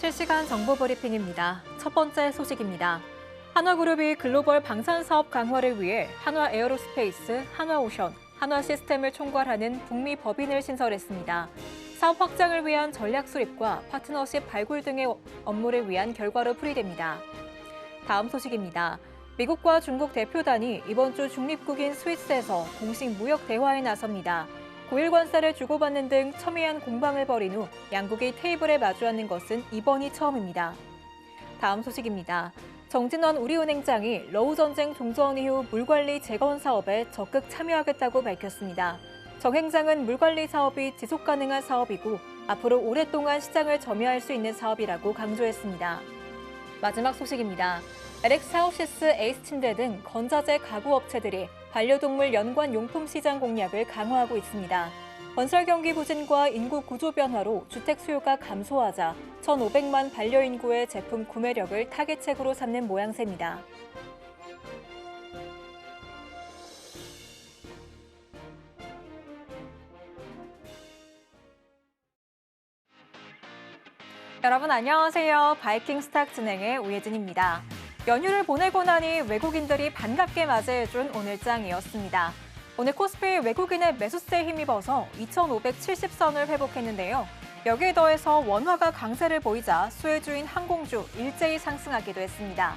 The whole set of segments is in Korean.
실시간 정보 브리핑입니다. 첫 번째 소식입니다. 한화그룹이 글로벌 방산 사업 강화를 위해 한화에어로스페이스, 한화오션, 한화시스템을 총괄하는 북미 법인을 신설했습니다. 사업 확장을 위한 전략 수립과 파트너십 발굴 등의 업무를 위한 결과로 풀이됩니다. 다음 소식입니다. 미국과 중국 대표단이 이번 주 중립국인 스위스에서 공식 무역 대화에 나섭니다. 고일 관사를 주고받는 등 첨예한 공방을 벌인 후 양국이 테이블에 마주 앉는 것은 이번이 처음입니다. 다음 소식입니다. 정진원 우리은행장이 러우 전쟁 종전 이후 물관리 재건 사업에 적극 참여하겠다고 밝혔습니다. 정 행장은 물관리 사업이 지속 가능한 사업이고 앞으로 오랫동안 시장을 점유할 수 있는 사업이라고 강조했습니다. 마지막 소식입니다. LX하우시스, 에이스침대 등 건자재 가구 업체들이 반려동물 연관 용품 시장 공략을 강화하고 있습니다. 건설 경기 부진과 인구 구조 변화로 주택 수요가 감소하자 1,500만 반려인구의 제품 구매력을 타겟책으로 삼는 모양새입니다. 여러분 안녕하세요. 바이킹 스탁 진행의 오예진입니다. 연휴를 보내고 나니 외국인들이 반갑게 맞이해준 오늘장이었습니다. 오늘 코스피 외국인의 매수세에 힘입어서 2,570선을 회복했는데요. 여기에 더해서 원화가 강세를 보이자 수혜주인 항공주 일제히 상승하기도 했습니다.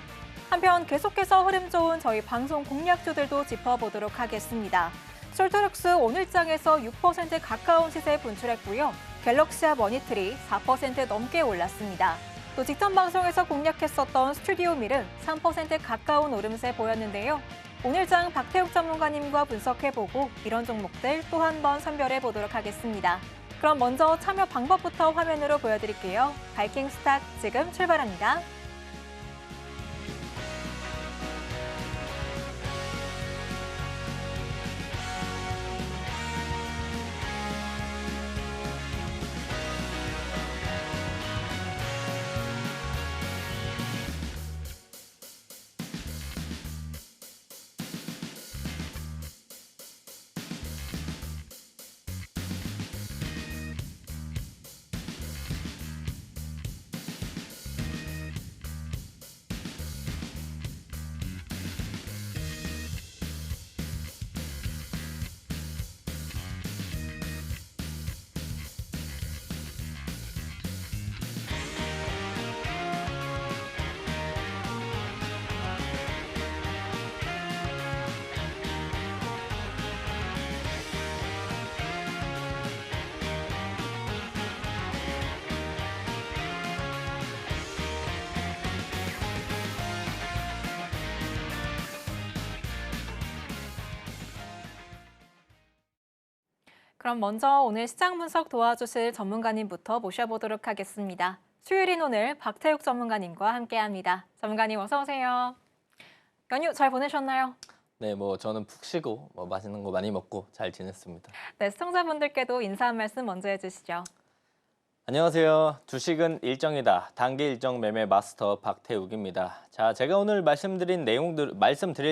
한편 계속해서 흐름 좋은 저희 방송 공략주들도 짚어보도록 하겠습니다. 솔트룩스 오늘장에서 6% 가까운 시세 분출했고요. 갤럭시와 머니트리 4% 넘게 올랐습니다. 또 직전 방송에서 공략했었던 스튜디오밀은 3% 가까운 오름세 보였는데요. 오늘장 박태욱 전문가님과 분석해보고 이런 종목들 또 한 번 선별해보도록 하겠습니다. 그럼 먼저 참여 방법부터 화면으로 보여드릴게요. 바이킹 스탁 지금 출발합니다. 그럼 먼저 오늘 시장 분석 도와주실 전문가님부터 모셔보도록 하겠습니다. 수요일인 오늘 박태욱 전문가님과 함께합니다. 전문가님 어서 오세요. 연휴 잘 보내셨나요? 네, 저는 푹 쉬고 맛있는 거 많이 먹고 잘 지냈습니다. 네, 시청자분들께도 인사 한 말씀 먼저 해주시죠. 안녕하세요. 주식은 일정이다. 단기 일정 매매 마스터 박태욱입니다. 자, 제가 오늘 말씀드릴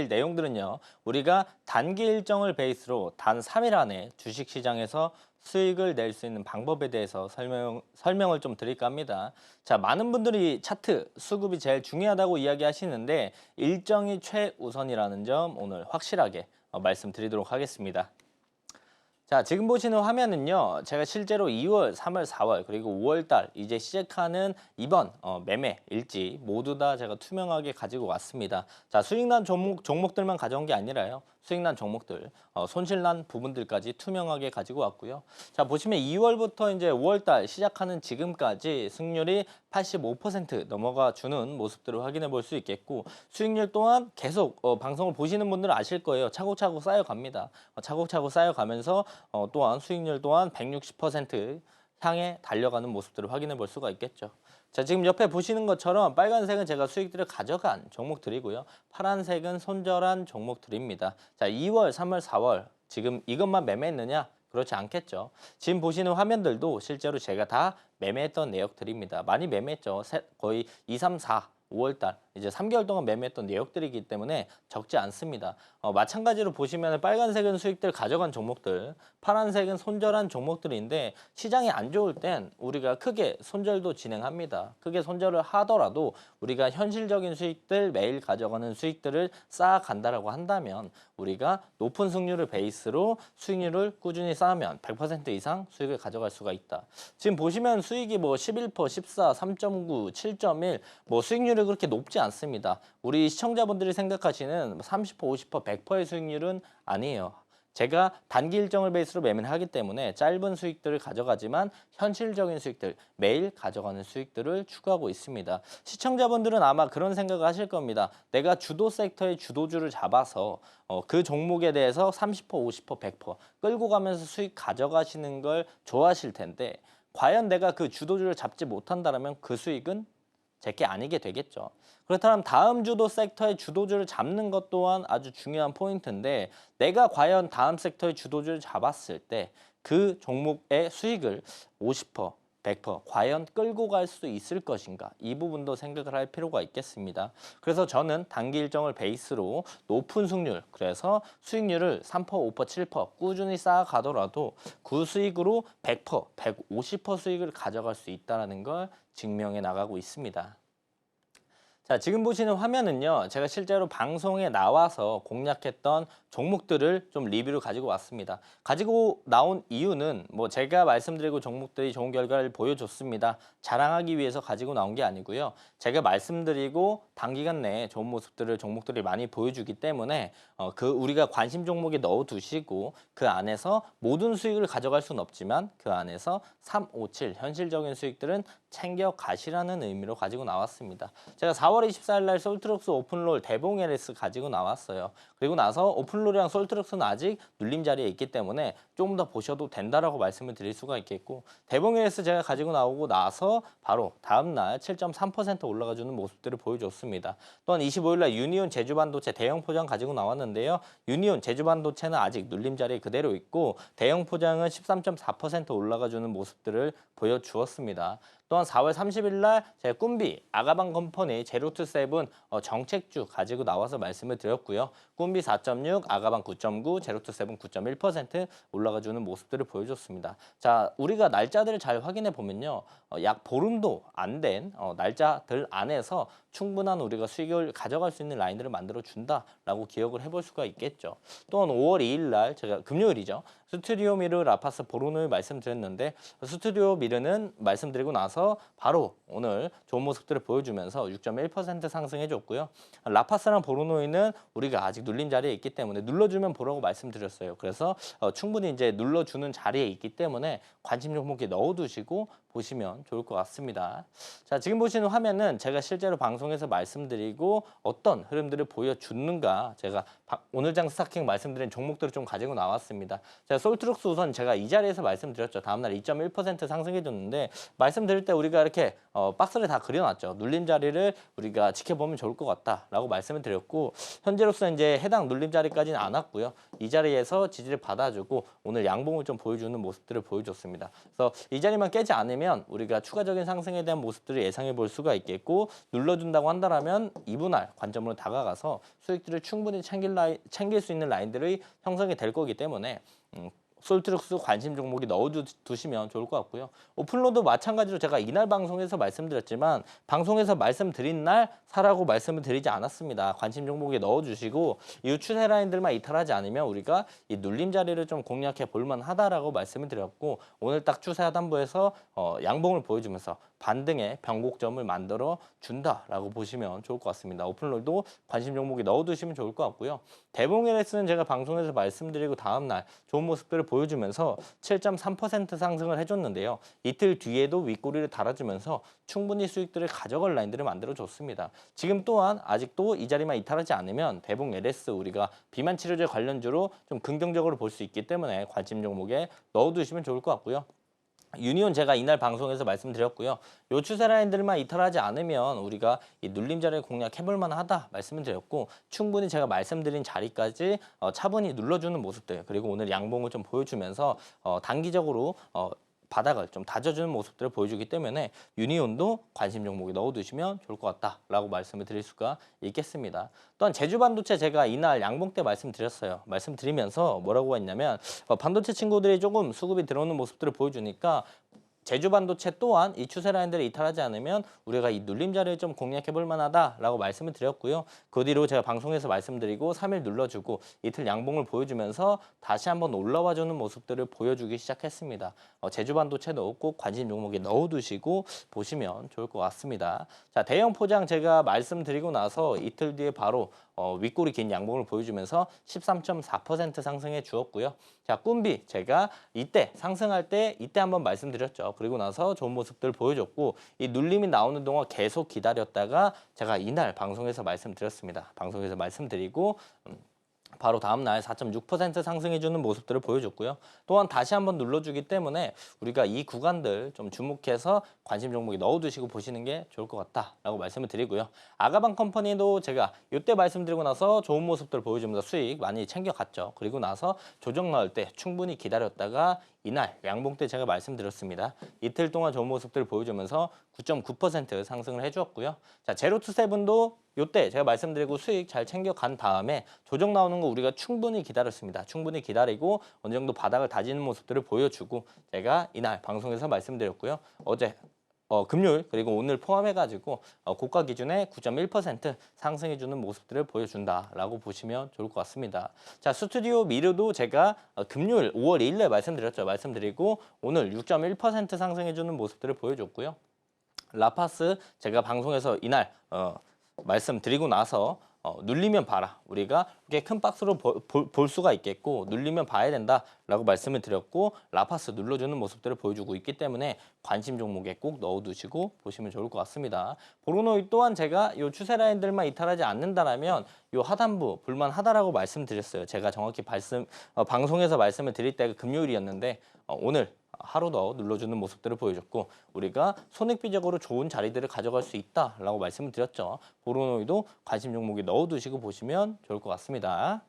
내용들은요. 우리가 단기 일정을 베이스로 단 3일 안에 주식 시장에서 수익을 낼 수 있는 방법에 대해서 설명을 좀 드릴까 합니다. 자, 많은 분들이 차트, 수급이 제일 중요하다고 이야기하시는데 일정이 최우선이라는 점 오늘 확실하게 말씀드리도록 하겠습니다. 자, 지금 보시는 화면은요. 제가 실제로 2월, 3월, 4월 그리고 5월 달 이제 시작하는 이번 매매 일지 모두 다 제가 투명하게 가지고 왔습니다. 자, 수익난 종목들만 가져온 게 아니라요. 수익난 종목들, 손실난 부분들까지 투명하게 가지고 왔고요. 자, 보시면 2월부터 이제 5월 달 시작하는 지금까지 승률이 85% 넘어가 주는 모습들을 확인해 볼 수 있겠고 수익률 또한 계속 방송을 보시는 분들은 아실 거예요. 차곡차곡 쌓여갑니다. 차곡차곡 쌓여가면서 또한 수익률 또한 160% 향해 달려가는 모습들을 확인해 볼 수가 있겠죠. 자, 지금 옆에 보시는 것처럼 빨간색은 제가 수익들을 가져간 종목들이고요. 파란색은 손절한 종목들입니다. 자, 2월, 3월, 4월 지금 이것만 매매했느냐? 그렇지 않겠죠. 지금 보시는 화면들도 실제로 제가 다 매매했던 내역들입니다. 많이 매매했죠. 거의 2, 3, 4 5월 달 이제 3개월 동안 매매했던 내역들이기 때문에 적지 않습니다. 마찬가지로 보시면 빨간색은 수익들 가져간 종목들, 파란색은 손절한 종목들인데 시장이 안 좋을 땐 우리가 크게 손절도 진행합니다. 크게 손절을 하더라도 우리가 현실적인 수익들, 매일 가져가는 수익들을 쌓아간다라고 한다면 우리가 높은 승률을 베이스로 수익률을 꾸준히 쌓으면 100% 이상 수익을 가져갈 수가 있다. 지금 보시면 수익이 뭐 11%, 14, 3.9, 7.1 뭐 수익률이 그렇게 높지 않습니다. 우리 시청자분들이 생각하시는 30%, 50%, 100%의 수익률은 아니에요. 제가 단기 일정을 베이스로 매매를 하기 때문에 짧은 수익들을 가져가지만 현실적인 수익들, 매일 가져가는 수익들을 추구하고 있습니다. 시청자분들은 아마 그런 생각을 하실 겁니다. 내가 주도 섹터의 주도주를 잡아서 그 종목에 대해서 30%, 50%, 100% 끌고 가면서 수익 가져가시는 걸 좋아하실 텐데 과연 내가 그 주도주를 잡지 못한다면 그 수익은 제게 아니게 되겠죠. 그렇다면 다음 주도 섹터의 주도주를 잡는 것 또한 아주 중요한 포인트인데 내가 과연 다음 섹터의 주도주를 잡았을 때 그 종목의 수익을 50%, 100% 과연 끌고 갈 수 있을 것인가 이 부분도 생각을 할 필요가 있겠습니다. 그래서 저는 단기 일정을 베이스로 높은 승률 그래서 수익률을 3%, 5%, 7% 꾸준히 쌓아가더라도 그 수익으로 100%, 150% 수익을 가져갈 수 있다는 걸 증명해 나가고 있습니다. 자, 지금 보시는 화면은요. 제가 실제로 방송에 나와서 공략했던 종목들을 좀 리뷰를 가지고 왔습니다. 가지고 나온 이유는 뭐 제가 말씀드리고 종목들이 좋은 결과를 보여줬습니다. 자랑하기 위해서 가지고 나온 게 아니고요. 제가 말씀드리고 단기간 내에 좋은 모습들을 종목들이 많이 보여주기 때문에 그 우리가 관심 종목에 넣어두시고 그 안에서 모든 수익을 가져갈 수는 없지만 그 안에서 3, 5, 7 현실적인 수익들은 챙겨 가시라는 의미로 가지고 나왔습니다. 제가 4월 24일 날 솔트럭스 오픈롤 대봉 LS 가지고 나왔어요. 그리고 나서 오픈롤이랑 솔트럭스는 아직 눌림 자리에 있기 때문에 조금 더 보셔도 된다라고 말씀을 드릴 수가 있겠고 대봉 LS 제가 가지고 나오고 나서 바로 다음 날 7.3% 올라가주는 모습들을 보여줬습니다. 또한 25일 날 유니온 제주반도체 대형 포장 가지고 나왔는데요. 유니온 제주반도체는 아직 눌림 자리에 그대로 있고 대형 포장은 13.4% 올라가주는 모습들을 보여주었습니다. 또한 4월 30일 날 제가 꿈비 아가방 컴퍼니 제로투 세븐 정책주 가지고 나와서 말씀을 드렸고요. 꿈비 4.6, 아가방 9.9, 제로투 세븐 9.1% 올라가주는 모습들을 보여줬습니다. 자, 우리가 날짜들을 잘 확인해 보면요. 약 보름도 안 된 날짜들 안에서 충분한 우리가 수익을 가져갈 수 있는 라인들을 만들어 준다라고 기억을 해볼 수가 있겠죠. 또한 5월 2일 날 제가 금요일이죠. 스튜디오 미르 라파스 보로노를 말씀드렸는데 스튜디오 미르는 말씀드리고 나서 바로 오늘 좋은 모습들을 보여주면서 6.1% 상승해줬고요. 라파스랑 보로노이는 우리가 아직 눌림 자리에 있기 때문에 눌러주면 보라고 말씀드렸어요. 그래서 충분히 이제 눌러주는 자리에 있기 때문에 관심 종목에 넣어두시고 보시면 좋을 것 같습니다. 자, 지금 보시는 화면은 제가 실제로 방송에서 말씀드리고 어떤 흐름들을 보여주는가 제가 오늘장 스타킹 말씀드린 종목들을 좀 가지고 나왔습니다. 자, 솔트룩스 우선 제가 이 자리에서 말씀드렸죠. 다음날 2.1% 상승해줬는데 말씀드릴 때 우리가 이렇게 박스를 다 그려놨죠. 눌림 자리를 우리가 지켜보면 좋을 것 같다라고 말씀을 드렸고 현재로서 이제 해당 눌림 자리까지는 안 왔고요. 이 자리에서 지지를 받아주고 오늘 양봉을 좀 보여주는 모습들을 보여줬습니다. 그래서 이 자리만 깨지 않으면 우리가 추가적인 상승에 대한 모습들을 예상해 볼 수가 있겠고 눌러준다고 한다면 이분할 관점으로 다가가서 수익들을 충분히 챙길 수 있는 라인들의 형성이 될 거기 때문에 솔트룩스 관심 종목이 넣어두시면 좋을 것 같고요. 오픈로도 마찬가지로 제가 이날 방송에서 말씀드렸지만 방송에서 말씀드린 날 사라고 말씀을 드리지 않았습니다. 관심 종목에 넣어주시고 이 추세 라인들만 이탈하지 않으면 우리가 이 눌림 자리를 좀 공략해 볼만하다라고 말씀을 드렸고 오늘 딱 추세 하단부에서 양봉을 보여주면서 반등의 변곡점을 만들어 준다라고 보시면 좋을 것 같습니다. 오픈롤도 관심 종목에 넣어두시면 좋을 것 같고요. 대봉 LS는 제가 방송에서 말씀드리고 다음날 좋은 모습들을 보여주면서 7.3% 상승을 해줬는데요. 이틀 뒤에도 윗꼬리를 달아주면서 충분히 수익들을 가져갈 라인들을 만들어줬습니다. 지금 또한 아직도 이 자리만 이탈하지 않으면 대봉 LS 우리가 비만 치료제 관련주로 좀 긍정적으로 볼 수 있기 때문에 관심 종목에 넣어두시면 좋을 것 같고요. 유니온 제가 이날 방송에서 말씀드렸고요. 요 추세 라인들만 이탈하지 않으면 우리가 이 눌림 자리를 공략해볼 만하다 말씀을 드렸고 충분히 제가 말씀드린 자리까지 차분히 눌러주는 모습들 그리고 오늘 양봉을 좀 보여주면서 단기적으로 바닥을 좀 다져주는 모습들을 보여주기 때문에 유니온도 관심 종목에 넣어두시면 좋을 것 같다라고 말씀을 드릴 수가 있겠습니다. 또한 제주반도체 제가 이날 양봉 때 말씀드렸어요. 말씀드리면서 뭐라고 했냐면 반도체 친구들이 조금 수급이 들어오는 모습들을 보여주니까 제주반도체 또한 이 추세 라인들을 이탈하지 않으면 우리가 이 눌림 자리를 좀 공략해 볼 만하다라고 말씀을 드렸고요. 그 뒤로 제가 방송에서 말씀드리고 3일 눌러주고 이틀 양봉을 보여주면서 다시 한번 올라와주는 모습들을 보여주기 시작했습니다. 제주반도체도 꼭 관심 종목에 넣어두시고 보시면 좋을 것 같습니다. 자, 대형 포장 제가 말씀드리고 나서 이틀 뒤에 바로 윗꼬리 긴 양봉을 보여주면서 13.4% 상승해 주었고요. 자, 꿈비 제가 이때 상승할 때 이때 한번 말씀드렸죠. 그리고 나서 좋은 모습들 보여줬고 이 눌림이 나오는 동안 계속 기다렸다가 제가 이날 방송에서 말씀드렸습니다. 방송에서 말씀드리고 바로 다음 날 4.6% 상승해주는 모습들을 보여줬고요. 또한 다시 한번 눌러주기 때문에 우리가 이 구간들 좀 주목해서 관심 종목에 넣어두시고 보시는 게 좋을 것 같다라고 말씀을 드리고요. 아가방 컴퍼니도 제가 이때 말씀드리고 나서 좋은 모습들 보여주면서 수익 많이 챙겨갔죠. 그리고 나서 조정 나올 때 충분히 기다렸다가 이날 양봉 때 제가 말씀드렸습니다. 이틀 동안 좋은 모습들을 보여주면서 9.9% 상승을 해주었고요. 자, 제로투세븐도 이때 제가 말씀드리고 수익 잘 챙겨간 다음에 조정 나오는 거 우리가 충분히 기다렸습니다. 충분히 기다리고 어느 정도 바닥을 다지는 모습들을 보여주고 제가 이날 방송에서 말씀드렸고요. 어제 금요일 그리고 오늘 포함해가지고 고가 기준에 9.1% 상승해주는 모습들을 보여준다라고 보시면 좋을 것 같습니다. 자, 스튜디오 미르도 제가 금요일 5월 2일에 말씀드렸죠. 말씀드리고 오늘 6.1% 상승해주는 모습들을 보여줬고요. 라파스 제가 방송에서 이날 말씀드리고 나서 눌리면 봐라. 우리가 이렇게 큰 박스로 볼 수가 있겠고 눌리면 봐야 된다라고 말씀을 드렸고 라파스 눌러주는 모습들을 보여주고 있기 때문에 관심 종목에 꼭 넣어두시고 보시면 좋을 것 같습니다. 보로노이 또한 제가 이 추세 라인들만 이탈하지 않는다라면 이 하단부 볼만하다라고 말씀드렸어요. 제가 정확히 방송에서 말씀을 드릴 때가 금요일이었는데 오늘 하루 더 눌러주는 모습들을 보여줬고 우리가 손익비적으로 좋은 자리들을 가져갈 수 있다라고 말씀을 드렸죠. 보로노이도 관심 종목에 넣어두시고 보시면 좋을 것 같습니다.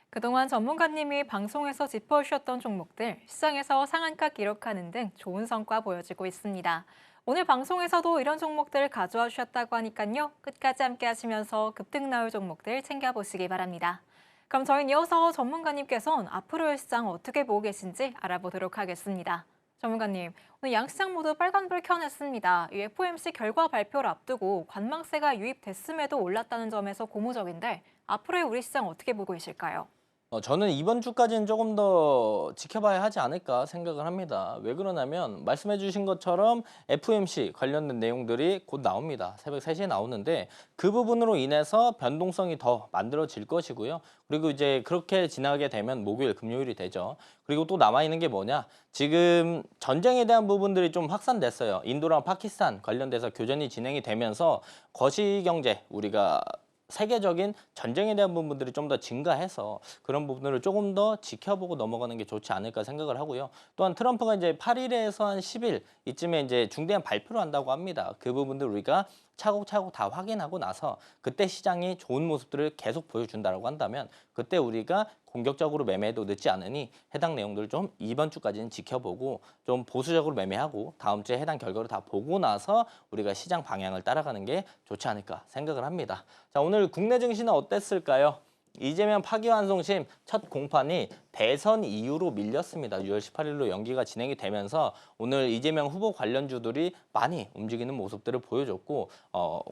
그동안 전문가님이 방송에서 짚어주셨던 종목들, 시장에서 상한가 기록하는 등 좋은 성과 보여지고 있습니다. 오늘 방송에서도 이런 종목들 가져와 주셨다고 하니까요. 끝까지 함께 하시면서 급등 나올 종목들 챙겨보시기 바랍니다. 그럼 저희는 이어서 전문가님께서는 앞으로의 시장 어떻게 보고 계신지 알아보도록 하겠습니다. 전문가님, 오늘 양시장 모두 빨간불 켜냈습니다. 이 FOMC 결과 발표를 앞두고 관망세가 유입됐음에도 올랐다는 점에서 고무적인데 앞으로의 우리 시장 어떻게 보고 계실까요? 저는 이번 주까지는 조금 더 지켜봐야 하지 않을까 생각을 합니다. 왜 그러냐면 말씀해 주신 것처럼 FOMC 관련된 내용들이 곧 나옵니다. 새벽 3시에 나오는데 그 부분으로 인해서 변동성이 더 만들어질 것이고요. 그리고 이제 그렇게 지나게 되면 목요일, 금요일이 되죠. 그리고 또 남아있는 게 뭐냐? 지금 전쟁에 대한 부분들이 좀 확산됐어요. 인도랑 파키스탄 관련돼서 교전이 진행이 되면서 거시경제 우리가 세계적인 전쟁에 대한 부분들이 좀 더 증가해서 그런 부분들을 조금 더 지켜보고 넘어가는 게 좋지 않을까 생각을 하고요. 또한 트럼프가 이제 8일에서 한 10일 이쯤에 이제 중대한 발표를 한다고 합니다. 그 부분들 우리가 차곡차곡 다 확인하고 나서 그때 시장이 좋은 모습들을 계속 보여준다고 한다면 그때 우리가 공격적으로 매매해도 늦지 않으니 해당 내용들을 좀 이번 주까지는 지켜보고 좀 보수적으로 매매하고 다음 주에 해당 결과를 다 보고 나서 우리가 시장 방향을 따라가는 게 좋지 않을까 생각을 합니다. 자, 오늘 국내 증시는 어땠을까요? 이재명 파기환송심 첫 공판이 대선 이후로 밀렸습니다. 6월 18일로 연기가 진행이 되면서 오늘 이재명 후보 관련주들이 많이 움직이는 모습들을 보여줬고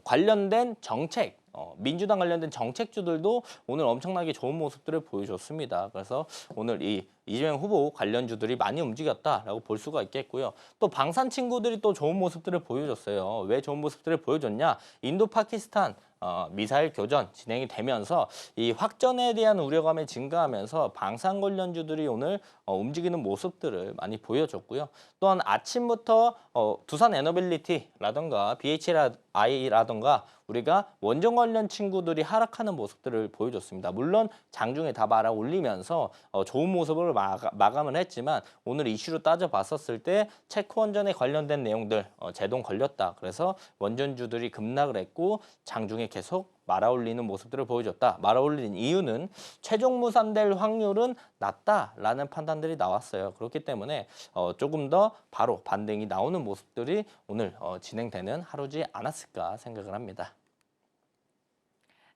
관련된 정책, 민주당 관련된 정책주들도 오늘 엄청나게 좋은 모습들을 보여줬습니다. 그래서 오늘 이 이재명 후보 관련주들이 많이 움직였다라고 볼 수가 있겠고요. 또 방산 친구들이 또 좋은 모습들을 보여줬어요. 왜 좋은 모습들을 보여줬냐? 인도 파키스탄 미사일 교전 진행이 되면서 이 확전에 대한 우려감이 증가하면서 방산 관련주들이 오늘 움직이는 모습들을 많이 보여줬고요. 또한 아침부터 두산 에너빌리티라던가 BHI라던가 우리가 원전 관련 친구들이 하락하는 모습들을 보여줬습니다. 물론 장중에 다 말아 올리면서 좋은 모습을 마감을 했지만 오늘 이슈로 따져봤었을 때 체코 원전에 관련된 내용들 제동 걸렸다. 그래서 원전주들이 급락을 했고 장중에 계속 말아올리는 모습들을 보여줬다. 말아올린 이유는 최종 무산될 확률은 낮다라는 판단들이 나왔어요. 그렇기 때문에 조금 더 바로 반등이 나오는 모습들이 오늘 진행되는 하루지 않았을까 생각을 합니다.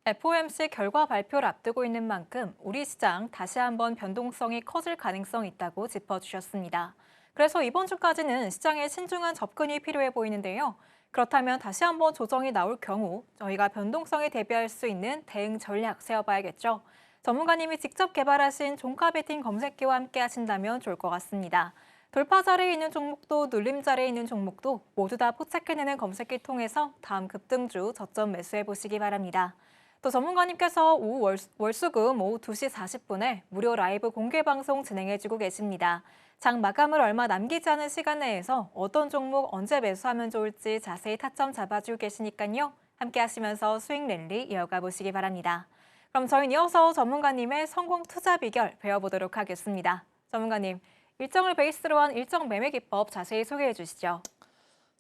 FOMC 결과 발표를 앞두고 있는 만큼 우리 시장 다시 한번 변동성이 커질 가능성이 있다고 짚어주셨습니다. 그래서 이번 주까지는 시장에 신중한 접근이 필요해 보이는데요. 그렇다면 다시 한번 조정이 나올 경우 저희가 변동성에 대비할 수 있는 대응 전략 세워봐야겠죠. 전문가님이 직접 개발하신 종가 베팅 검색기와 함께 하신다면 좋을 것 같습니다. 돌파 자리에 있는 종목도 눌림 자리에 있는 종목도 모두 다 포착해내는 검색기 통해서 다음 급등주 저점 매수해 보시기 바랍니다. 또 전문가님께서 오후 월수금 오후 2시 40분에 무료 라이브 공개 방송 진행해주고 계십니다. 장 마감을 얼마 남기지 않은 시간 내에서 어떤 종목 언제 매수하면 좋을지 자세히 타점 잡아주고 계시니까요. 함께 하시면서 수익 랠리 이어가 보시기 바랍니다. 그럼 저희는 이어서 전문가님의 성공 투자 비결 배워보도록 하겠습니다. 전문가님, 일정을 베이스로 한 일정 매매 기법 자세히 소개해 주시죠.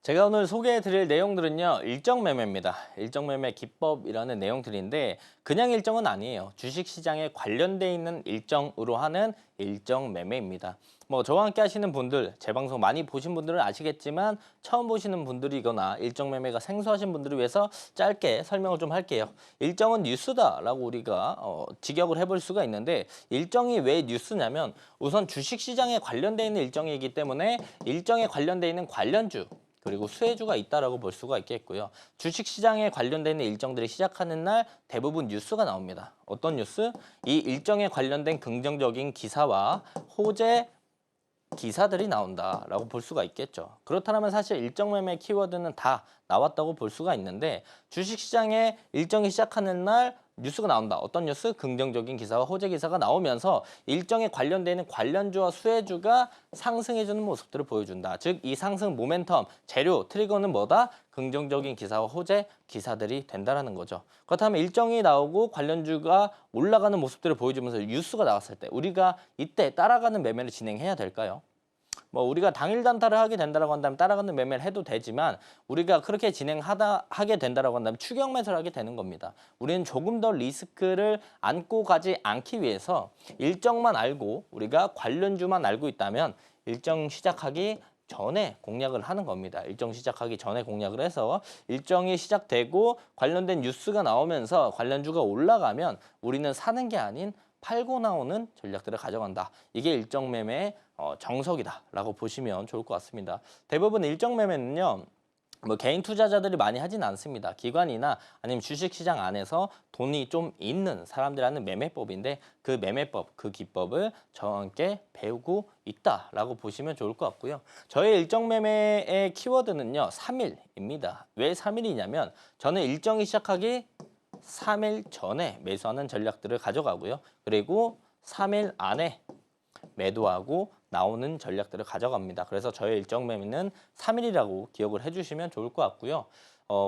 제가 오늘 소개해드릴 내용들은요. 일정 매매입니다. 일정 매매 기법이라는 내용들인데 그냥 일정은 아니에요. 주식시장에 관련돼 있는 일정으로 하는 일정 매매입니다. 저와 함께 하시는 분들, 제 방송 많이 보신 분들은 아시겠지만 처음 보시는 분들이거나 일정 매매가 생소하신 분들을 위해서 짧게 설명을 좀 할게요. 일정은 뉴스다라고 우리가 직역을 해볼 수가 있는데 일정이 왜 뉴스냐면 우선 주식시장에 관련돼 있는 일정이기 때문에 일정에 관련돼 있는 관련주 그리고 수혜주가 있다라고 볼 수가 있겠고요. 주식시장에 관련된 일정들이 시작하는 날 대부분 뉴스가 나옵니다. 어떤 뉴스? 이 일정에 관련된 긍정적인 기사와 호재 기사들이 나온다라고 볼 수가 있겠죠. 그렇다면 사실 일정 매매 키워드는 다 나왔다고 볼 수가 있는데 주식시장에 일정이 시작하는 날 뉴스가 나온다. 어떤 뉴스? 긍정적인 기사와 호재 기사가 나오면서 일정에 관련되는 관련주와 수혜주가 상승해주는 모습들을 보여준다. 즉 이 상승 모멘텀, 재료, 트리거는 뭐다? 긍정적인 기사와 호재 기사들이 된다라는 거죠. 그렇다면 일정이 나오고 관련주가 올라가는 모습들을 보여주면서 뉴스가 나왔을 때 우리가 이때 따라가는 매매를 진행해야 될까요? 우리가 당일 단타를 하게 된다라고 한다면 따라가는 매매를 해도 되지만 우리가 그렇게 하게 된다라고 한다면 추격 매수를 하게 되는 겁니다. 우리는 조금 더 리스크를 안고 가지 않기 위해서 일정만 알고 우리가 관련주만 알고 있다면 일정 시작하기 전에 공략을 하는 겁니다. 일정 시작하기 전에 공략을 해서 일정이 시작되고 관련된 뉴스가 나오면서 관련주가 올라가면 우리는 사는 게 아닌 팔고 나오는 전략들을 가져간다. 이게 일정 매매의 정석이다라고 보시면 좋을 것 같습니다. 대부분 일정 매매는요. 개인 투자자들이 많이 하진 않습니다. 기관이나 아니면 주식시장 안에서 돈이 좀 있는 사람들이 하는 매매법인데 그 매매법, 그 기법을 저와 함께 배우고 있다라고 보시면 좋을 것 같고요. 저의 일정 매매의 키워드는요. 3일입니다. 왜 3일이냐면 저는 일정이 시작하기 3일 전에 매수하는 전략들을 가져가고요. 그리고 3일 안에 매도하고 나오는 전략들을 가져갑니다. 그래서 저의 일정 매매는 3일이라고 기억을 해주시면 좋을 것 같고요.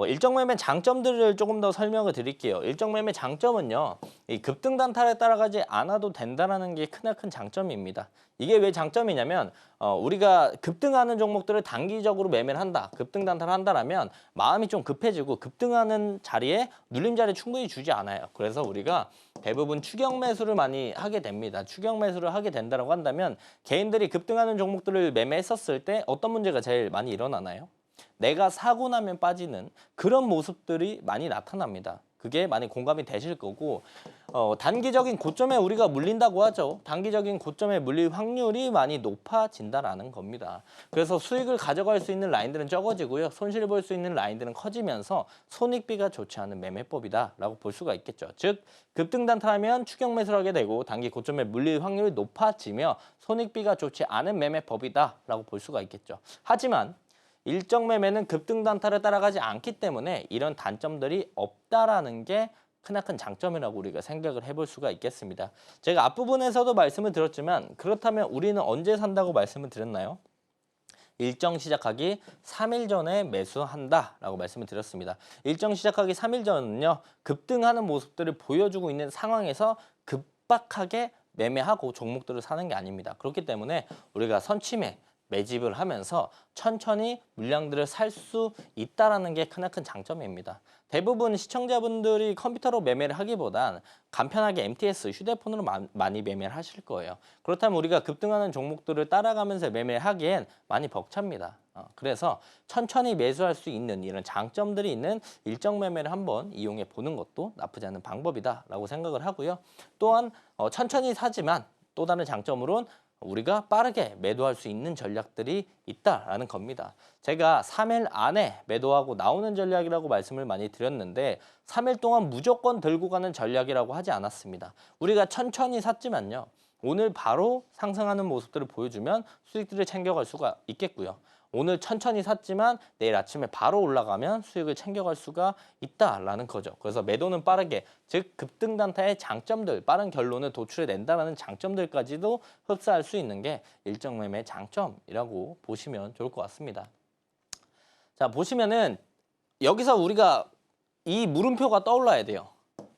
일정 매매 장점들을 조금 더 설명을 드릴게요. 일정 매매 장점은요. 이 급등 단타에 따라가지 않아도 된다는 게 크나큰 장점입니다. 이게 왜 장점이냐면 우리가 급등하는 종목들을 단기적으로 매매를 한다. 급등 단타를 한다라면 마음이 좀 급해지고 급등하는 자리에 눌림 자리 충분히 주지 않아요. 그래서 우리가 대부분 추격 매수를 많이 하게 됩니다. 추격 매수를 하게 된다고 한다면 개인들이 급등하는 종목들을 매매했었을 때 어떤 문제가 제일 많이 일어나나요? 내가 사고 나면 빠지는 그런 모습들이 많이 나타납니다. 그게 많이 공감이 되실 거고 단기적인 고점에 우리가 물린다고 하죠. 단기적인 고점에 물릴 확률이 많이 높아진다라는 겁니다. 그래서 수익을 가져갈 수 있는 라인들은 적어지고요. 손실 볼 수 있는 라인들은 커지면서 손익비가 좋지 않은 매매법이다라고 볼 수가 있겠죠. 즉 급등 단타하면 추격 매수를 하게 되고 단기 고점에 물릴 확률이 높아지며 손익비가 좋지 않은 매매법이다라고 볼 수가 있겠죠. 하지만 일정 매매는 급등 단타를 따라가지 않기 때문에 이런 단점들이 없다라는 게 크나큰 장점이라고 우리가 생각을 해볼 수가 있겠습니다. 제가 앞부분에서도 말씀을 드렸지만 그렇다면 우리는 언제 산다고 말씀을 드렸나요? 일정 시작하기 3일 전에 매수한다라고 말씀을 드렸습니다. 일정 시작하기 3일 전은요. 급등하는 모습들을 보여주고 있는 상황에서 급박하게 매매하고 종목들을 사는 게 아닙니다. 그렇기 때문에 우리가 선침해 매집을 하면서 천천히 물량들을 살 수 있다라는 게 크나큰 장점입니다. 대부분 시청자분들이 컴퓨터로 매매를 하기보단 간편하게 MTS, 휴대폰으로 많이 매매를 하실 거예요. 그렇다면 우리가 급등하는 종목들을 따라가면서 매매하기엔 많이 벅찹니다. 그래서 천천히 매수할 수 있는 이런 장점들이 있는 일정 매매를 한번 이용해 보는 것도 나쁘지 않은 방법이다라고 생각을 하고요. 또한 천천히 사지만 또 다른 장점으로는 우리가 빠르게 매도할 수 있는 전략들이 있다라는 겁니다. 제가 3일 안에 매도하고 나오는 전략이라고 말씀을 많이 드렸는데 3일 동안 무조건 들고 가는 전략이라고 하지 않았습니다. 우리가 천천히 샀지만요. 오늘 바로 상승하는 모습들을 보여주면 수익들을 챙겨갈 수가 있겠고요. 오늘 천천히 샀지만 내일 아침에 바로 올라가면 수익을 챙겨갈 수가 있다라는 거죠. 그래서 매도는 빠르게, 즉 급등 단타의 장점들, 빠른 결론을 도출해낸다라는 장점들까지도 흡수할 수 있는 게 일정 매매의 장점이라고 보시면 좋을 것 같습니다. 자, 보시면은 여기서 우리가 이 물음표가 떠올라야 돼요.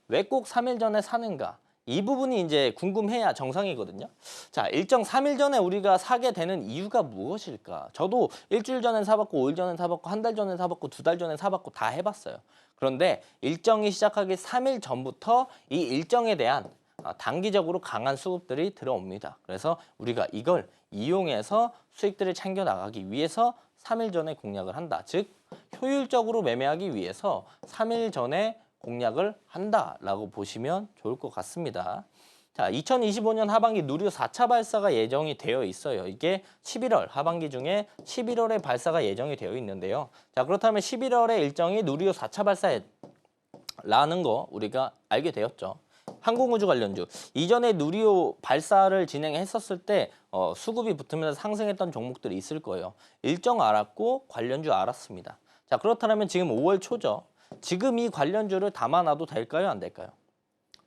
왜 꼭 3일 전에 사는가? 이 부분이 이제 궁금해야 정상이거든요. 자, 일정 3일 전에 우리가 사게 되는 이유가 무엇일까? 저도 일주일 전에 사봤고, 5일 전에 사봤고, 한 달 전에 사봤고, 2달 전에 사봤고 다 해봤어요. 그런데 일정이 시작하기 3일 전부터 이 일정에 대한 단기적으로 강한 수급들이 들어옵니다. 그래서 우리가 이걸 이용해서 수익들을 챙겨 나가기 위해서 3일 전에 공략을 한다. 즉, 효율적으로 매매하기 위해서 3일 전에 공략을 한다라고 보시면 좋을 것 같습니다. 자, 2025년 하반기 누리호 4차 발사가 예정이 되어 있어요. 이게 11월 하반기 중에 11월에 발사가 예정이 되어 있는데요. 자, 그렇다면 11월에 일정이 누리호 4차 발사라는 거 우리가 알게 되었죠. 항공우주 관련주. 이전에 누리호 발사를 진행했었을 때 수급이 붙으면서 상승했던 종목들이 있을 거예요. 일정 알았고 관련주 알았습니다. 자, 그렇다면 지금 5월 초죠. 지금 이 관련주를 담아놔도 될까요? 안 될까요?